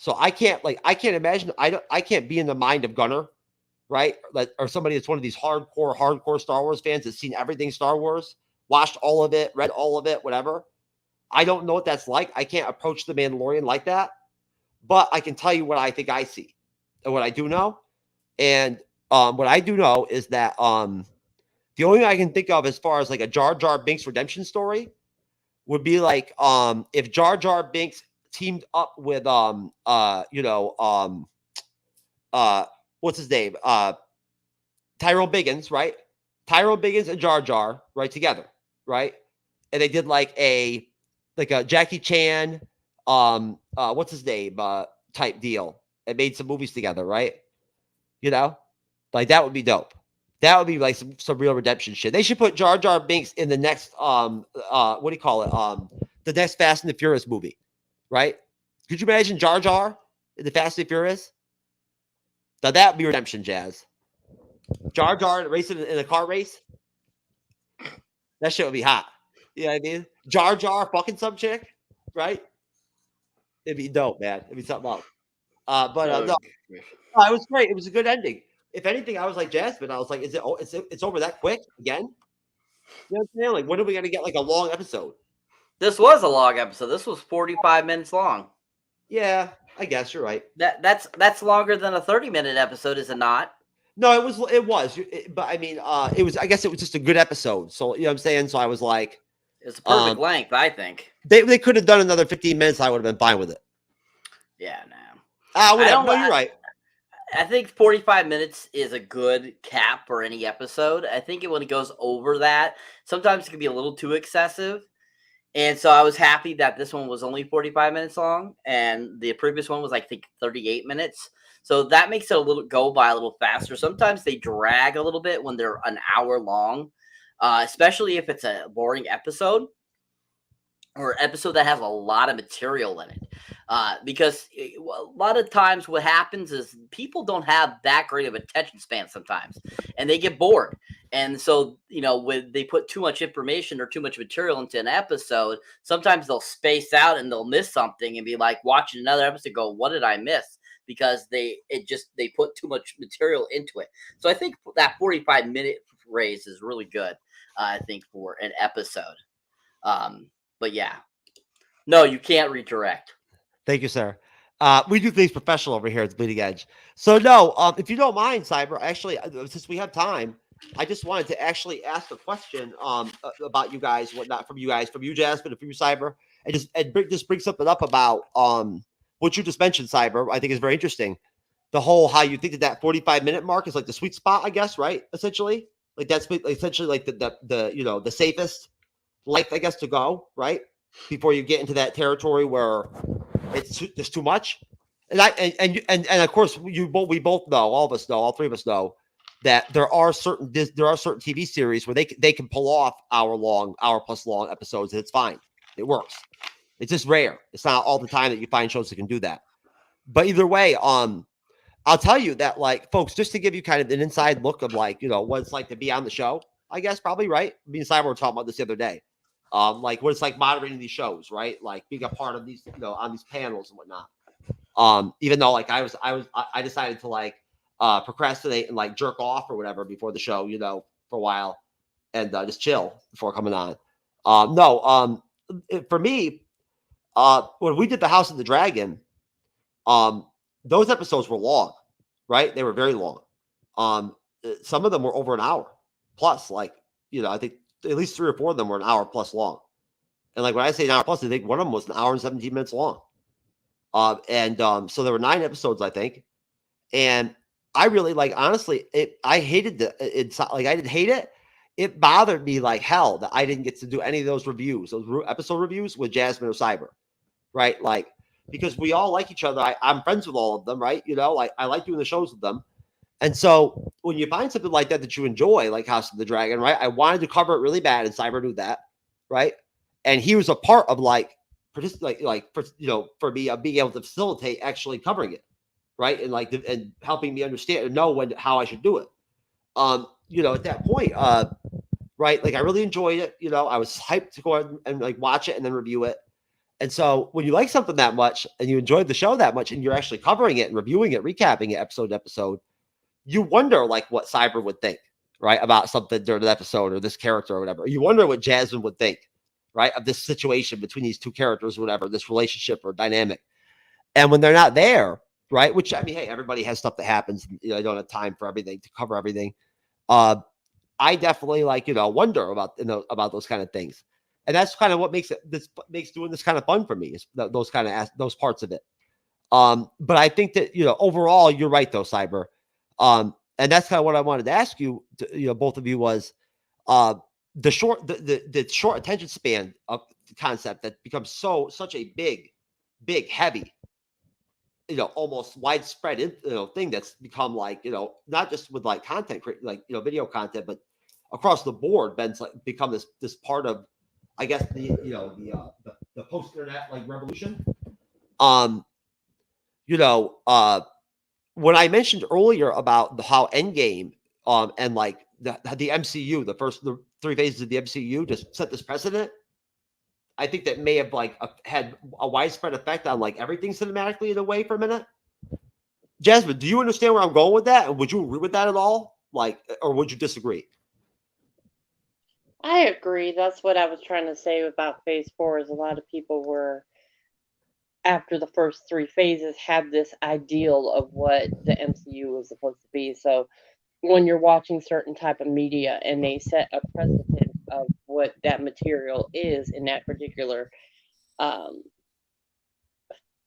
So I can't imagine. I can't be in the mind of Gunnar, right? Like, or somebody that's one of these hardcore Star Wars fans that's seen everything Star Wars, watched all of it, read all of it, whatever. I don't know what that's like. I can't approach the Mandalorian like that, but I can tell you what I think I see and what I do know. And what I do know is that the only thing I can think of as far as like a Jar Jar Binks redemption story would be like if Jar Jar Binks teamed up with what's his name? Tyrone Biggins, right? Tyrone Biggins and Jar Jar, right, together, right? And they did like a Jackie Chan, what's his name, type deal, and made some movies together, right? You know, like that would be dope. That would be like some real redemption shit. They should put Jar Jar Binks in the next what do you call it? The next Fast and the Furious movie, right? Could you imagine Jar Jar in the Fast and the Furious? Now that would be redemption, Jazz. Jar Jar racing in a car race. That shit would be hot. You know what I mean? Jar Jar fucking some chick, right? It'd be dope, man. It'd be something else. No, it was great. It was a good ending. If anything, I was like Jasmine. I was like, it's over that quick again? You know what I'm saying? Like, when are we gonna get like a long episode? This was a long episode. This was 45 minutes long. Yeah, I guess you're right. That's longer than a 30-minute episode, is it not? No, it was, but I mean, it was. I guess it was just a good episode. So you know what I'm saying. So I was like, it's a perfect length, I think. They could have done another 15 minutes. I would have been fine with it. Yeah, no. You're right. I think 45 minutes is a good cap for any episode. I think when it goes over that, sometimes it can be a little too excessive. And so I was happy that this one was only 45 minutes long, and the previous one was, I think, 38 minutes. So that makes it go by a little faster. Sometimes they drag a little bit when they're an hour long, especially if it's a boring episode or an episode that has a lot of material in it. Because a lot of times what happens is people don't have that great of attention span sometimes, and they get bored. And so, when they put too much information or too much material into an episode, sometimes they'll space out and they'll miss something and be like watching another episode go, what did I miss? Because they put too much material into it. So I think that 45-minute raise is really good, I think, for an episode. But yeah, no, you can't redirect. Thank you, sir. We do things professional over here at the Bleeding Edge. So no, if you don't mind, Cyber, actually, since we have time, I just wanted to actually ask a question about you guys, whatnot, from you, Jasmine, and from you, Cyber, and just bring something up about what you just mentioned, Cyber. I think is very interesting. The whole how you think that 45-minute mark is like the sweet spot, I guess, right? Essentially, like that's essentially like the safest length, I guess, to go, right, before you get into that territory where it's just too much. And of course, we both know, all of us know, all three of us know that there are certain TV series where they can pull off hour plus long episodes, and it's fine. It works. It's just rare. It's not all the time that you find shows that can do that. But either way, I'll tell you that, like, folks, just to give you kind of an inside look of, like, what it's like to be on the show, I guess, probably, right? Me and Cyber were talking about this the other day. Like what it's like moderating these shows, right? Like being a part of these, on these panels and whatnot. Even though like I decided to like procrastinate and like jerk off or whatever before the show, for a while, and just chill before coming on. For me, when we did the House of the Dragon, those episodes were long, right? They were very long. Some of them were over an hour plus. Like, I think at least 3 or 4 of them were an hour plus long. And like when I say an hour plus, I think one of them was an hour and 17 minutes long. So there were 9 episodes, I think. And I really, like, honestly, I hated I didn't hate it. It bothered me like hell that I didn't get to do any of those reviews, those episode reviews with Jasmine or Cyber, right? Like, because we all like each other. I'm friends with all of them, right? Like I like doing the shows with them. And so when you find something like that you enjoy, like House of the Dragon, right? I wanted to cover it really bad, and Cyber knew that, right? And he was a part of for me being able to facilitate actually covering it, right? And and helping me understand and know how I should do it. At that point, right? Like I really enjoyed it. I was hyped to go ahead and like watch it and then review it. And so when you like something that much and you enjoyed the show that much and you're actually covering it and reviewing it, recapping it episode to episode, you wonder like what Cyber would think, right, about something during the episode or this character or whatever. You wonder what Jasmine would think, right, of this situation between these two characters or whatever, this relationship or dynamic. And when they're not there, right, which, I mean, hey, everybody has stuff that happens. You know, I don't have time for everything to cover everything. I definitely like, you know, wonder about, you know, about those kind of things. And that's kind of what makes doing this kind of fun for me, is those kind of those parts of it. But I think that, you know, overall, you're right though, Cyber. And that's kind of what I wanted to ask you, you know, both of you, was the short attention span of the concept that becomes such a big, heavy, you know, almost widespread, you know, thing that's become like, you know, not just with like content, like, you know, video content, but across the board, Ben's like become this part of, I guess, the, you know, the post-internet like revolution. You know, when I mentioned earlier about how Endgame and like the MCU, the 3 phases of the MCU just set this precedent, I think that may have like had a widespread effect on like everything cinematically in a way for a minute. Jasmine, do you understand where I'm going with that? And would you agree with that at all? Like, or would you disagree? I agree. That's what I was trying to say about phase 4, is a lot of people were, after the first 3 phases, had this ideal of what the MCU was supposed to be. So when you're watching certain type of media and they set a precedent of what that material is in that particular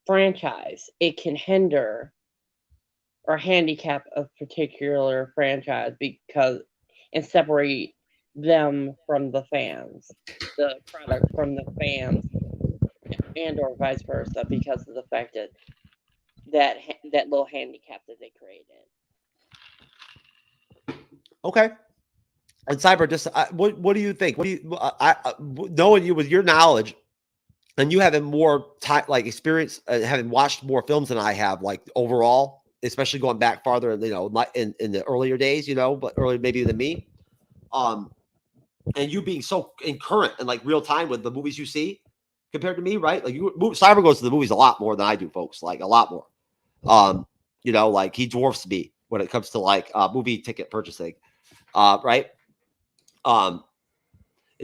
franchise, it can hinder or handicap a particular franchise because and separate them from the fans, the product from the fans, and or vice versa, because of the fact that little handicap that they created. Okay. And Cyber, just what do you think? What do you knowing you with your knowledge and you having more time, like experience, having watched more films than I have, like overall, especially going back farther, you know, in the earlier days, you know, but earlier maybe than me, and you being so in current and like real time with the movies you see compared to me, right? Like Cyber goes to the movies a lot more than I do, folks, like a lot more. You know, like he dwarfs me when it comes to like movie ticket purchasing, right?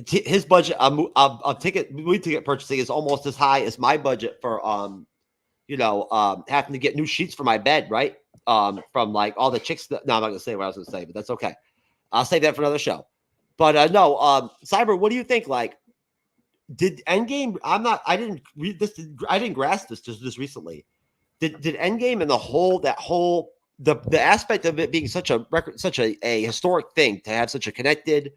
His budget of movie ticket purchasing is almost as high as my budget for you know, having to get new sheets for my bed, right? From like all the chicks that, no, I'm not gonna say what I was gonna say, but that's okay. I'll save that for another show. But no, Cyber, what do you think? Like, did Endgame? I didn't read this. I didn't grasp this just recently. Did Endgame and the aspect of it being such a historic thing to have such a connected,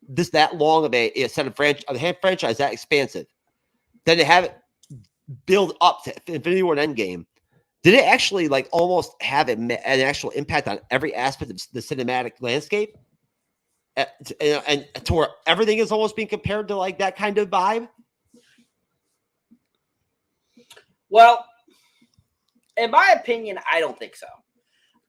that long of a set of franchise that expansive, then to have it build up to Infinity War and Endgame, did it actually like almost have an actual impact on every aspect of the cinematic landscape? And to where everything is almost being compared to like that kind of vibe? Well, in my opinion, I don't think so.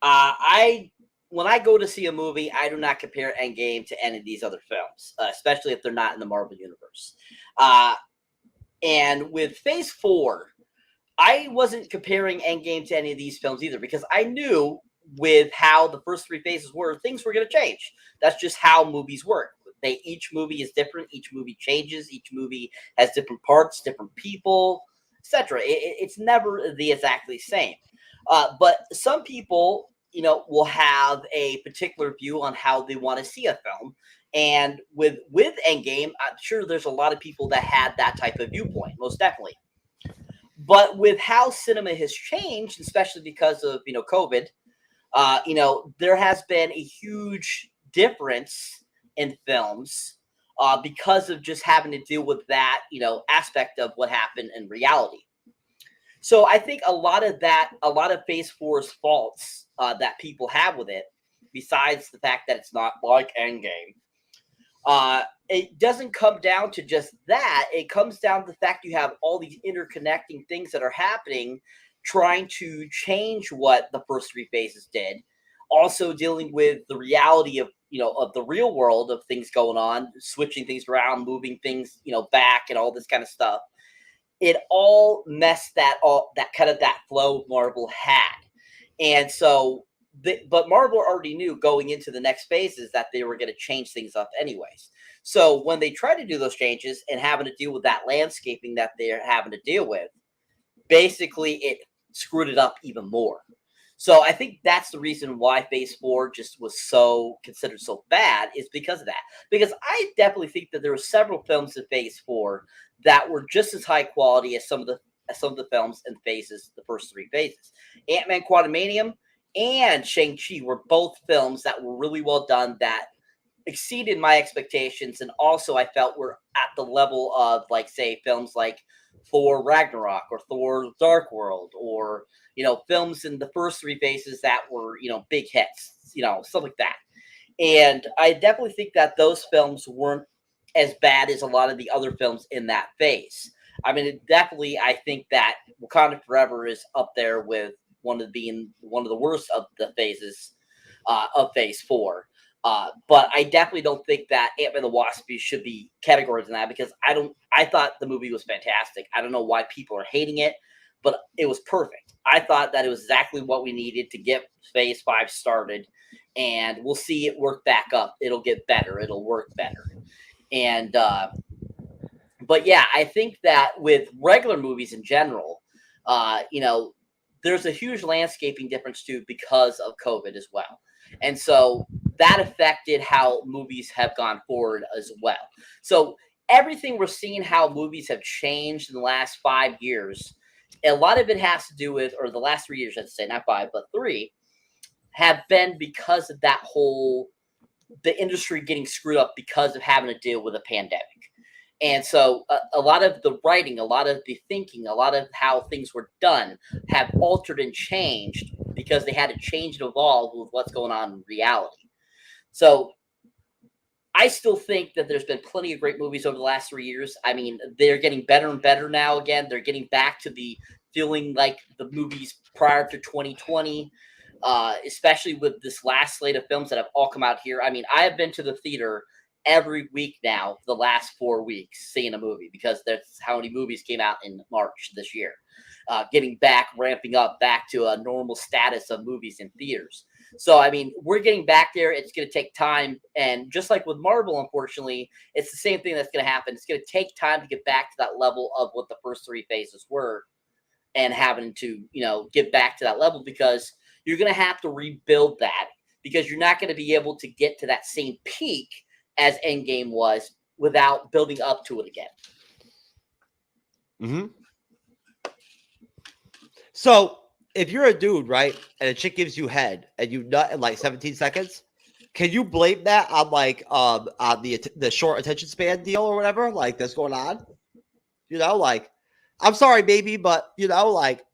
When I go to see a movie, I do not compare Endgame to any of these other films, especially if they're not in the Marvel Universe. And with Phase 4, I wasn't comparing Endgame to any of these films either, because I knew with how the first 3 phases were, things were going to change. That's just how movies work. Each movie is different. Each movie changes. Each movie has different parts, different people, etc. It's never the exactly same. But some people, you know, will have a particular view on how they want to see a film. And with Endgame, I'm sure there's a lot of people that had that type of viewpoint, most definitely. But with how cinema has changed, especially because of, you know, COVID, you know, there has been a huge difference in films because of just having to deal with that, you know, aspect of what happened in reality. So I think a lot of Phase 4's faults that people have with it, besides the fact that it's not like Endgame, it doesn't come down to just that. It comes down to the fact you have all these interconnecting things that are happening, trying to change what the first 3 phases did. Also dealing with the reality of, you know, of the real world of things going on, switching things around, moving things, you know, back and all this kind of stuff. it all messed that flow Marvel had. And so, but Marvel already knew going into the next phases that they were going to change things up anyways. So when they tried to do those changes and having to deal with that landscaping that they're having to deal with, basically it screwed it up even more. So I think that's the reason why Phase 4 just was considered so bad, is because of that. Because I definitely think that there were several films in Phase 4 that were just as high quality as some of the films and phases, the first 3 phases. Ant-Man Quantumanium and Shang-Chi were both films that were really well done, that exceeded my expectations, and also I felt were at the level of, like, say, films like Thor Ragnarok or Thor Dark World, or, you know, films in the first 3 phases that were, you know, big hits, you know, stuff like that. And I definitely think that those films weren't as bad as a lot of the other films in that phase. I mean, I think that Wakanda Forever is up there with one of the worst of the phases of Phase 4. But I definitely don't think that Ant-Man the Wasp should be categorized in that, because I thought the movie was fantastic. I don't know why people are hating it, but it was perfect. I thought that it was exactly what we needed to get Phase 5 started, and we'll see it work back up. It'll get better. It'll work better. And, but yeah, I think that with regular movies in general, you know, there's a huge landscaping difference too because of COVID as well. And so that affected how movies have gone forward as well. So everything we're seeing, how movies have changed in the last 5 years, a lot of it has to do with, or the last 3 years, I'd say, not 5, but 3, have been because of that whole, the industry getting screwed up because of having to deal with a pandemic. And so a lot of the writing, a lot of the thinking, a lot of how things were done have altered and changed because they had to change and evolve with what's going on in reality. So I still think that there's been plenty of great movies over the last 3 years. I mean, they're getting better and better now. Again, they're getting back to the feeling like the movies prior to 2020, especially with this last slate of films that have all come out here. I mean, I have been to the theater every week now for the last 4 weeks seeing a movie, because that's how many movies came out in March this year. Getting back, ramping up back to a normal status of movies in theaters. So, I mean, we're getting back there. It's going to take time. And just like with Marvel, unfortunately, it's the same thing that's going to happen. It's going to take time to get back to that level of what the first 3 phases were, and having to, you know, get back to that level, because you're going to have to rebuild that, because you're not going to be able to get to that same peak as Endgame was without building up to it again. Mm-hmm. So if you're a dude, right, and a chick gives you head and you nut in like 17 seconds, can you blame that on like on the short attention span deal or whatever like that's going on? You know, like, I'm sorry, baby, but you know, like,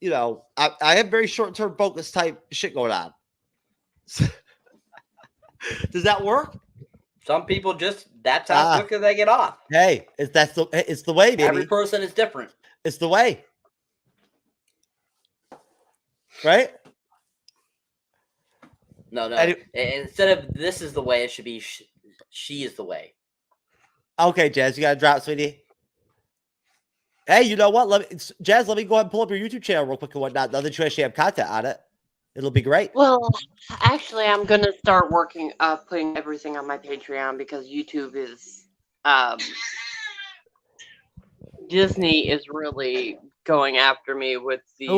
you know, I have very short-term focus type shit going on. Does that work? Some people just, that's how quickly they get off. Hey, it's the way, baby. Every person is different. It's the way. Right? No. Instead of this is the way, it should be she is the way. Okay, Jazz, you got to drop, sweetie. Hey, you know what? Jazz, let me go ahead and pull up your YouTube channel real quick and whatnot. Now that you actually have content on it, it'll be great. Well, actually, I'm going to start working, putting everything on my Patreon, because YouTube is, Disney is really going after me with these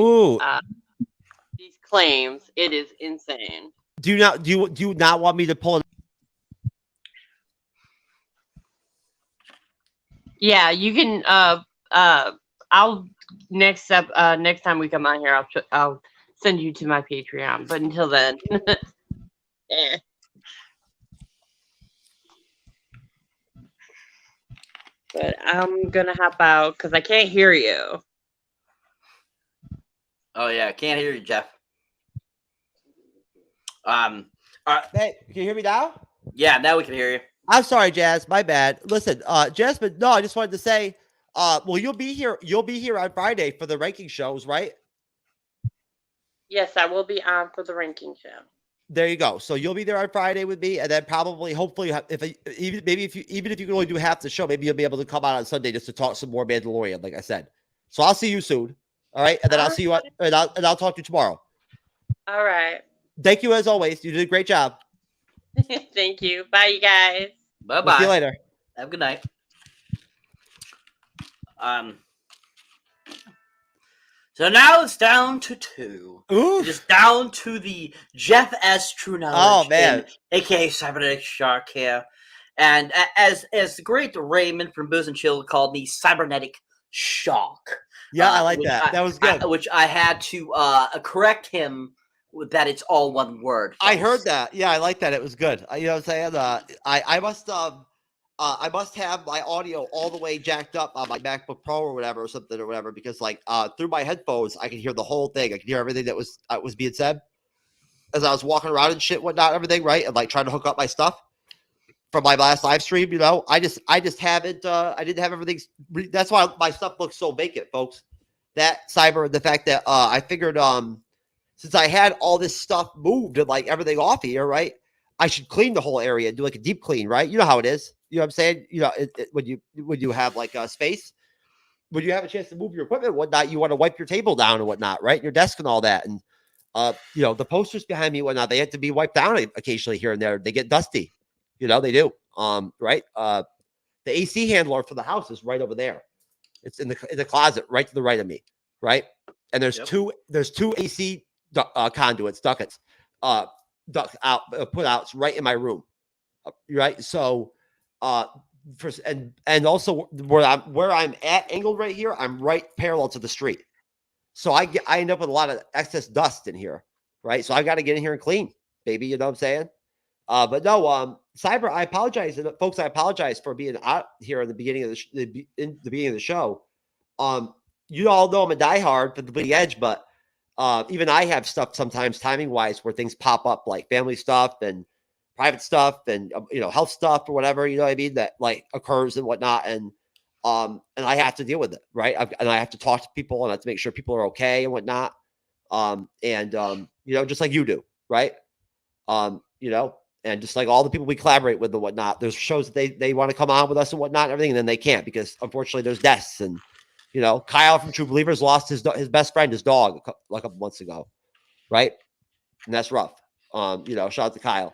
claims. It is insane. Do you not want me to pull it? Yeah, you can, I'll next time we come on here, I'll send you to my Patreon. But until then, But I'm gonna hop out because I can't hear you. Oh yeah, can't hear you, Jeff. Hey, can you hear me now? Yeah, now we can hear you. I'm sorry, Jazz. My bad. Listen, Jasmine. No, I just wanted to say, well, you'll be here. You'll be here on Friday for the ranking shows, right? Yes, I will be on for the ranking show. There you go. So you'll be there on Friday with me, and then probably, hopefully, even if you can only do half the show, maybe you'll be able to come out on Sunday just to talk some more Mandalorian, like I said. So I'll see you soon. All right, and then I'll see you and I'll talk to you tomorrow. All right. Thank you as always. You did a great job. Thank you. Bye, you guys. Bye-bye. We'll see you later. Have a good night. So now it's down to 2. Ooh. It is down to the Jeff S. TrueKnowledge. Oh man, aka Cyberneticshark here, and as the great Raymond from Booze and Chill called me, Cybernetic Shark. Yeah, I like that. That was good. Which I had to correct him with that it's all one word. I heard that. Yeah, I like that. It was good. You know what I'm saying? I must have my audio all the way jacked up on my MacBook Pro or whatever, because like through my headphones I could hear the whole thing. I could hear everything that was being said as I was walking around and shit, whatnot, everything, right? And like trying to hook up my stuff from my last live stream. You know, I just haven't. I didn't have everything. That's why my stuff looks so vacant, folks. That cyber, the fact that I figured since I had all this stuff moved and like everything off here, right? I should clean the whole area, do like a deep clean, right? You know how it is. You know what I'm saying? You know, when you have like a space, when you have a chance to move your equipment and whatnot, you want to wipe your table down and whatnot, right? Your desk and all that. And, you know, the posters behind me and whatnot, they have to be wiped down occasionally here and there. They get dusty. You know, they do. Right. The AC handler for the house is right over there. It's in the closet right to the right of me. Right. And there's two AC conduits, ducts, put outs right in my room. Right. So, and also where I'm at angled right here, I'm right parallel to the street. So I end up with a lot of excess dust in here. Right. So I got to get in here and clean, baby. You know what I'm saying? But no, Cyber, I apologize, folks. I apologize for being out here in the beginning of the show. You all know I'm a diehard for the Bleeding Edge, but even I have stuff sometimes timing wise where things pop up like family stuff and private stuff and you know, health stuff or whatever, you know what I mean, that like occurs and whatnot, and I have to deal with it, right? And I have to talk to people and I have to make sure people are okay and whatnot, you know, just like you do, right? You know, and just like all the people we collaborate with and whatnot, there's shows that they want to come on with us and whatnot and everything, and then they can't because unfortunately there's deaths. And you know, Kyle from True Believers lost his best friend, his dog, like a couple months ago, right? And that's rough. You know, shout out to Kyle.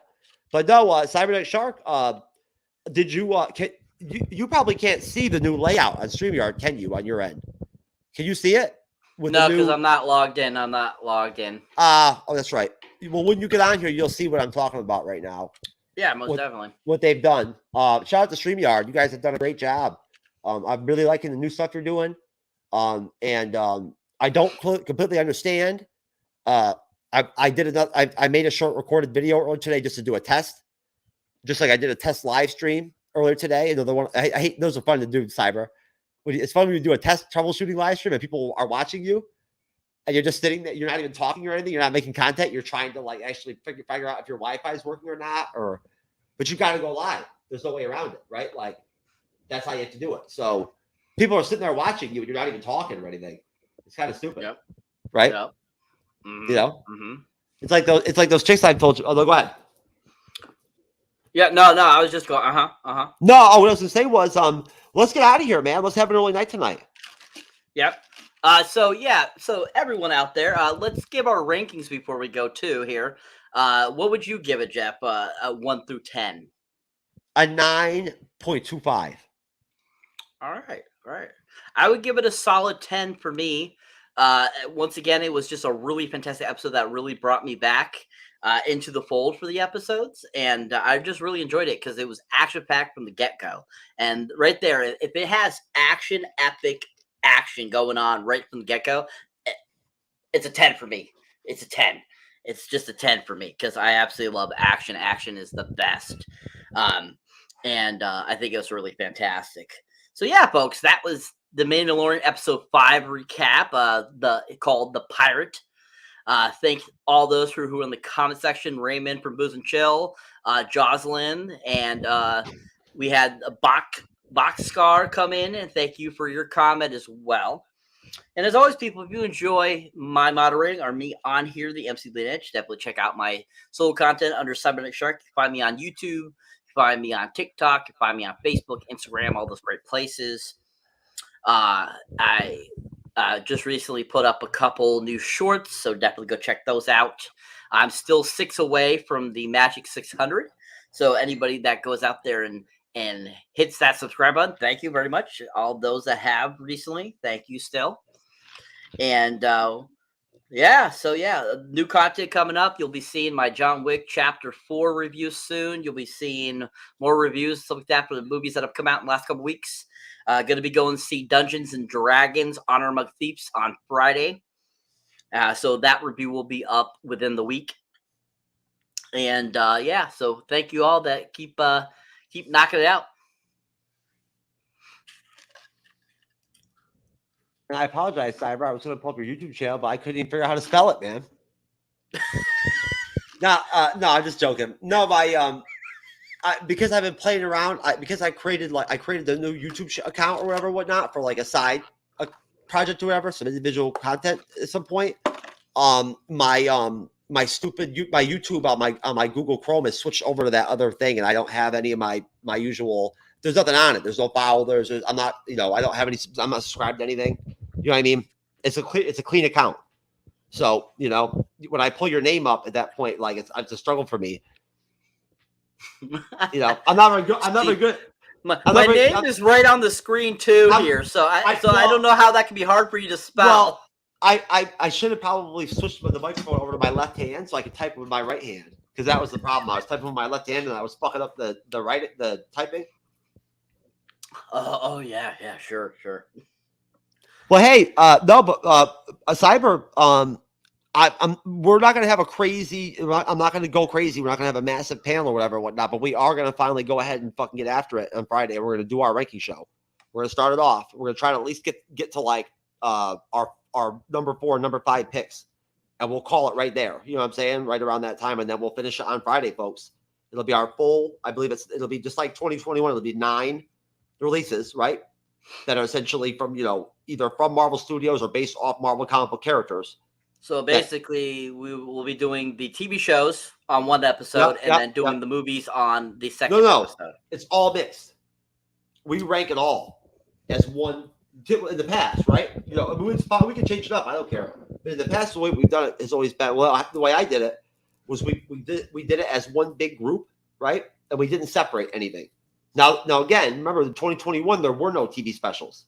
But no, Cybernetic Shark, did you you probably can't see the new layout on StreamYard, can you, on your end? Can you see it? No, because I'm not logged in. Oh, that's right. Well, when you get on here, you'll see what I'm talking about right now. Yeah, most definitely. What they've done. Shout out to StreamYard. You guys have done a great job. I'm really liking the new stuff you're doing. I don't completely understand. I made a short recorded video earlier today just to do a test, just like I did a test live stream earlier today. Another one. I hate those are fun to do, Cyber. It's fun when you do a test troubleshooting live stream and people are watching you, and you're just sitting there. You're not even talking or anything. You're not making content. You're trying to like actually figure out if your Wi-Fi is working or not, but you got to go live. There's no way around it, right? Like that's how you have to do it. So people are sitting there watching you, and you're not even talking or anything. It's kind of stupid, right? Yep. Mm-hmm. You know, it's like those chicks I told you. Oh, no, go ahead. Yeah, no, I was just going. No, what I was gonna say was, let's get out of here, man. Let's have an early night tonight. Yep. So everyone out there, let's give our rankings before we go too here. What would you give it, Jeff? 1 through 10. A 9.25. All right. I would give it a solid 10 for me. Once again, it was just a really fantastic episode that really brought me back into the fold for the episodes, and I just really enjoyed it because it was action-packed from the get-go. And right there, if it has epic action going on right from the get-go, it's a 10 for me. It's a 10. It's just a 10 for me because I absolutely love action. Action is the best, and I think it was really fantastic. So yeah, folks, that was the Mandalorian episode 5 recap, called The Pirate. Thank all those who were in the comment section, Raymond from Booze and Chill, Jocelyn, and we had a Boxcar come in, and thank you for your comment as well. And as always, people, if you enjoy my moderating or me on here, the MC Bleeding Edge, definitely check out my solo content under Cyberneticshark. You can find me on YouTube, you can find me on TikTok, you can find me on Facebook, Instagram, all those great places. I Just recently put up a couple new shorts, so definitely go check those out. I'm still 6 away from the Magic 600, so anybody that goes out there and hits that subscribe button, thank you very much. All those that have recently, thank you still. And new content coming up. You'll be seeing my John Wick Chapter 4 review soon. You'll be seeing more reviews, stuff like that, for the movies that have come out in the last couple weeks. Going to be going to see Dungeons and Dragons Honor Among Thieves on Friday. So that review will be up within the week. And so thank you all that keep knocking it out. And I apologize, Cyber. I was going to pull up your YouTube channel, but I couldn't even figure out how to spell it, man. No, I'm just joking. No, because I've been playing around, because I created the new YouTube account or whatever, whatnot, for like a side project or whatever, some individual content at some point. My YouTube on my Google Chrome has switched over to that other thing, and I don't have any of my usual. There's nothing on it. There's no file. I'm not, I don't have any. I'm not subscribed to anything. You know what I mean? It's a clean account. So when I pull your name up at that point, like it's a struggle for me. I'm not very good. I'm not very good. My name is right on the screen too here, so I don't know how that can be hard for you to spell. Well, I should have probably switched the microphone over to my left hand so I could type with my right hand, because that was the problem. I was typing with my left hand and I was fucking up the typing. Oh yeah, sure. Well, hey, Cyber, we're not going to have a crazy. I'm not going to go crazy. We're not going to have a massive panel or whatever, whatnot. But we are going to finally go ahead and fucking get after it on Friday. We're going to do our ranking show. We're going to start it off. We're going to try to at least get to like our number 4, number 5 picks, and we'll call it right there. You know what I'm saying? Right around that time, and then we'll finish it on Friday, folks. It'll be our full. I believe it'll be just like 2021. It'll be 9 releases, right? That are essentially from either from Marvel Studios or based off Marvel comic book characters. So basically, we will be doing the TV shows on one episode, and then doing the movies on the second episode. It's all mixed. We rank it all as one. In the past, right? It's fine. We can change it up. I don't care. But in the past, the way we've done it has always been. Well, the way I did it was we did it as one big group, right? And we didn't separate anything. Now again, remember in 2021 there were no TV specials,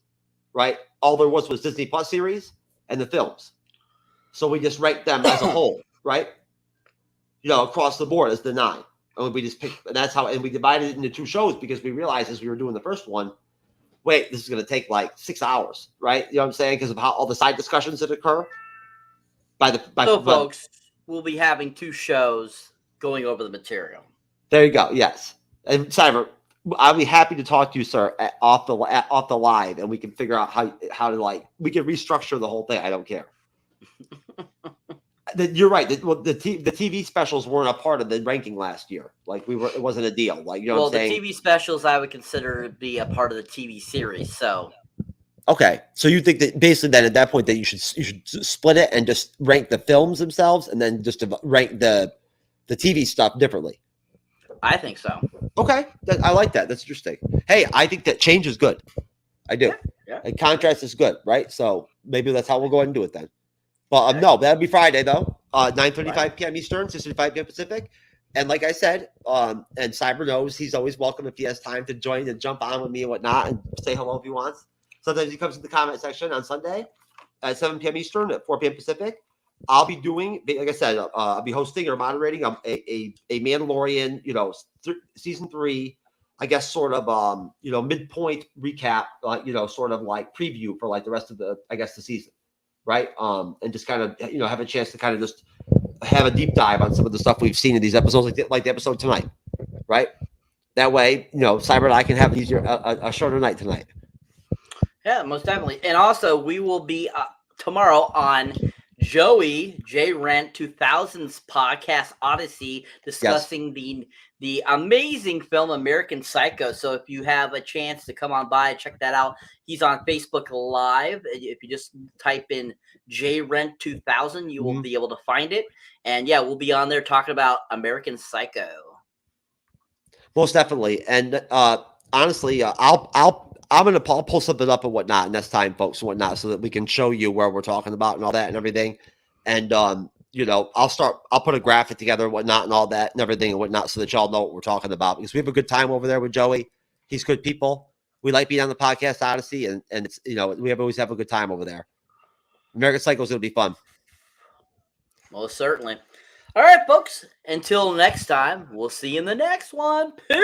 right? All there was Disney Plus series and the films. So we just ranked them as a whole, right? Across the board as the 9. And we just picked, and that's how, and we divided it into 2 shows because we realized as we were doing the first one, wait, this is going to take like 6 hours, right? You know what I'm saying? Because of how all the side discussions that occur. Folks, we'll be having 2 shows going over the material. There you go. Yes. And Cyber, I'll be happy to talk to you, sir, off the live, and we can figure out how to we can restructure the whole thing. I don't care. You're right. The TV specials weren't a part of the ranking last year. It wasn't a deal. What I'm saying? The TV specials I would consider to be a part of the TV series. So, okay. So you think that basically then at that point that you should split it and just rank the films themselves, and then just to rank the TV stuff differently. I think so. Okay, I like that. That's interesting. Hey, I think that change is good. I do. Yeah. And contrast is good, right? So maybe that's how we'll go ahead and do it then. But no, that'll be Friday though, 9:35 p.m. Eastern, 6:35 p.m. Pacific. And like I said, and Cyber knows he's always welcome if he has time to join and jump on with me and whatnot and say hello if he wants. Sometimes he comes to the comment section on Sunday at 7 p.m. Eastern, at 4 p.m. Pacific. I'll be doing, like I said, I'll be hosting or moderating a Mandalorian, season 3, I guess, sort of, midpoint recap, sort of like preview for like the rest of the season. Right. And just kind of, have a chance to kind of just have a deep dive on some of the stuff we've seen in these episodes, like the episode tonight. Right. That way, Cyber and I can have a shorter night tonight. Yeah, most definitely. And also we will be tomorrow on Joey J Rent 2000's podcast Odyssey discussing the amazing film American Psycho. So if you have a chance to come on by and check that out, he's on Facebook Live. If you just type in J Rent 2000, you will be able to find it. And yeah, we'll be on there talking about American Psycho. Most definitely. And honestly, I'll I'll pull something up and whatnot next time, folks, and whatnot, so that we can show you where we're talking about and all that and everything. And you know, I'll put a graphic together and whatnot and all that and everything and whatnot, so that y'all know what we're talking about, because we have a good time over there with Joey. He's good people. We like being on the podcast Odyssey, and it's, you know, we always have a good time over there. American Psycho is going to be fun. Most certainly. All right, folks. Until next time, we'll see you in the next one. Peace.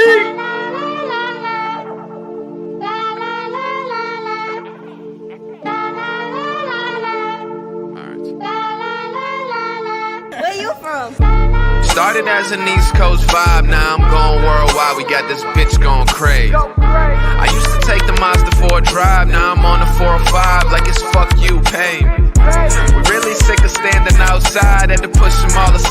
Where you from? Started as an East Coast vibe, now I'm going worldwide. We got this bitch going crazy. I used to take the Mazda for a drive, now I'm on the 405 like it's fuck you, pay me. We really sick of standing outside, had to push them all aside.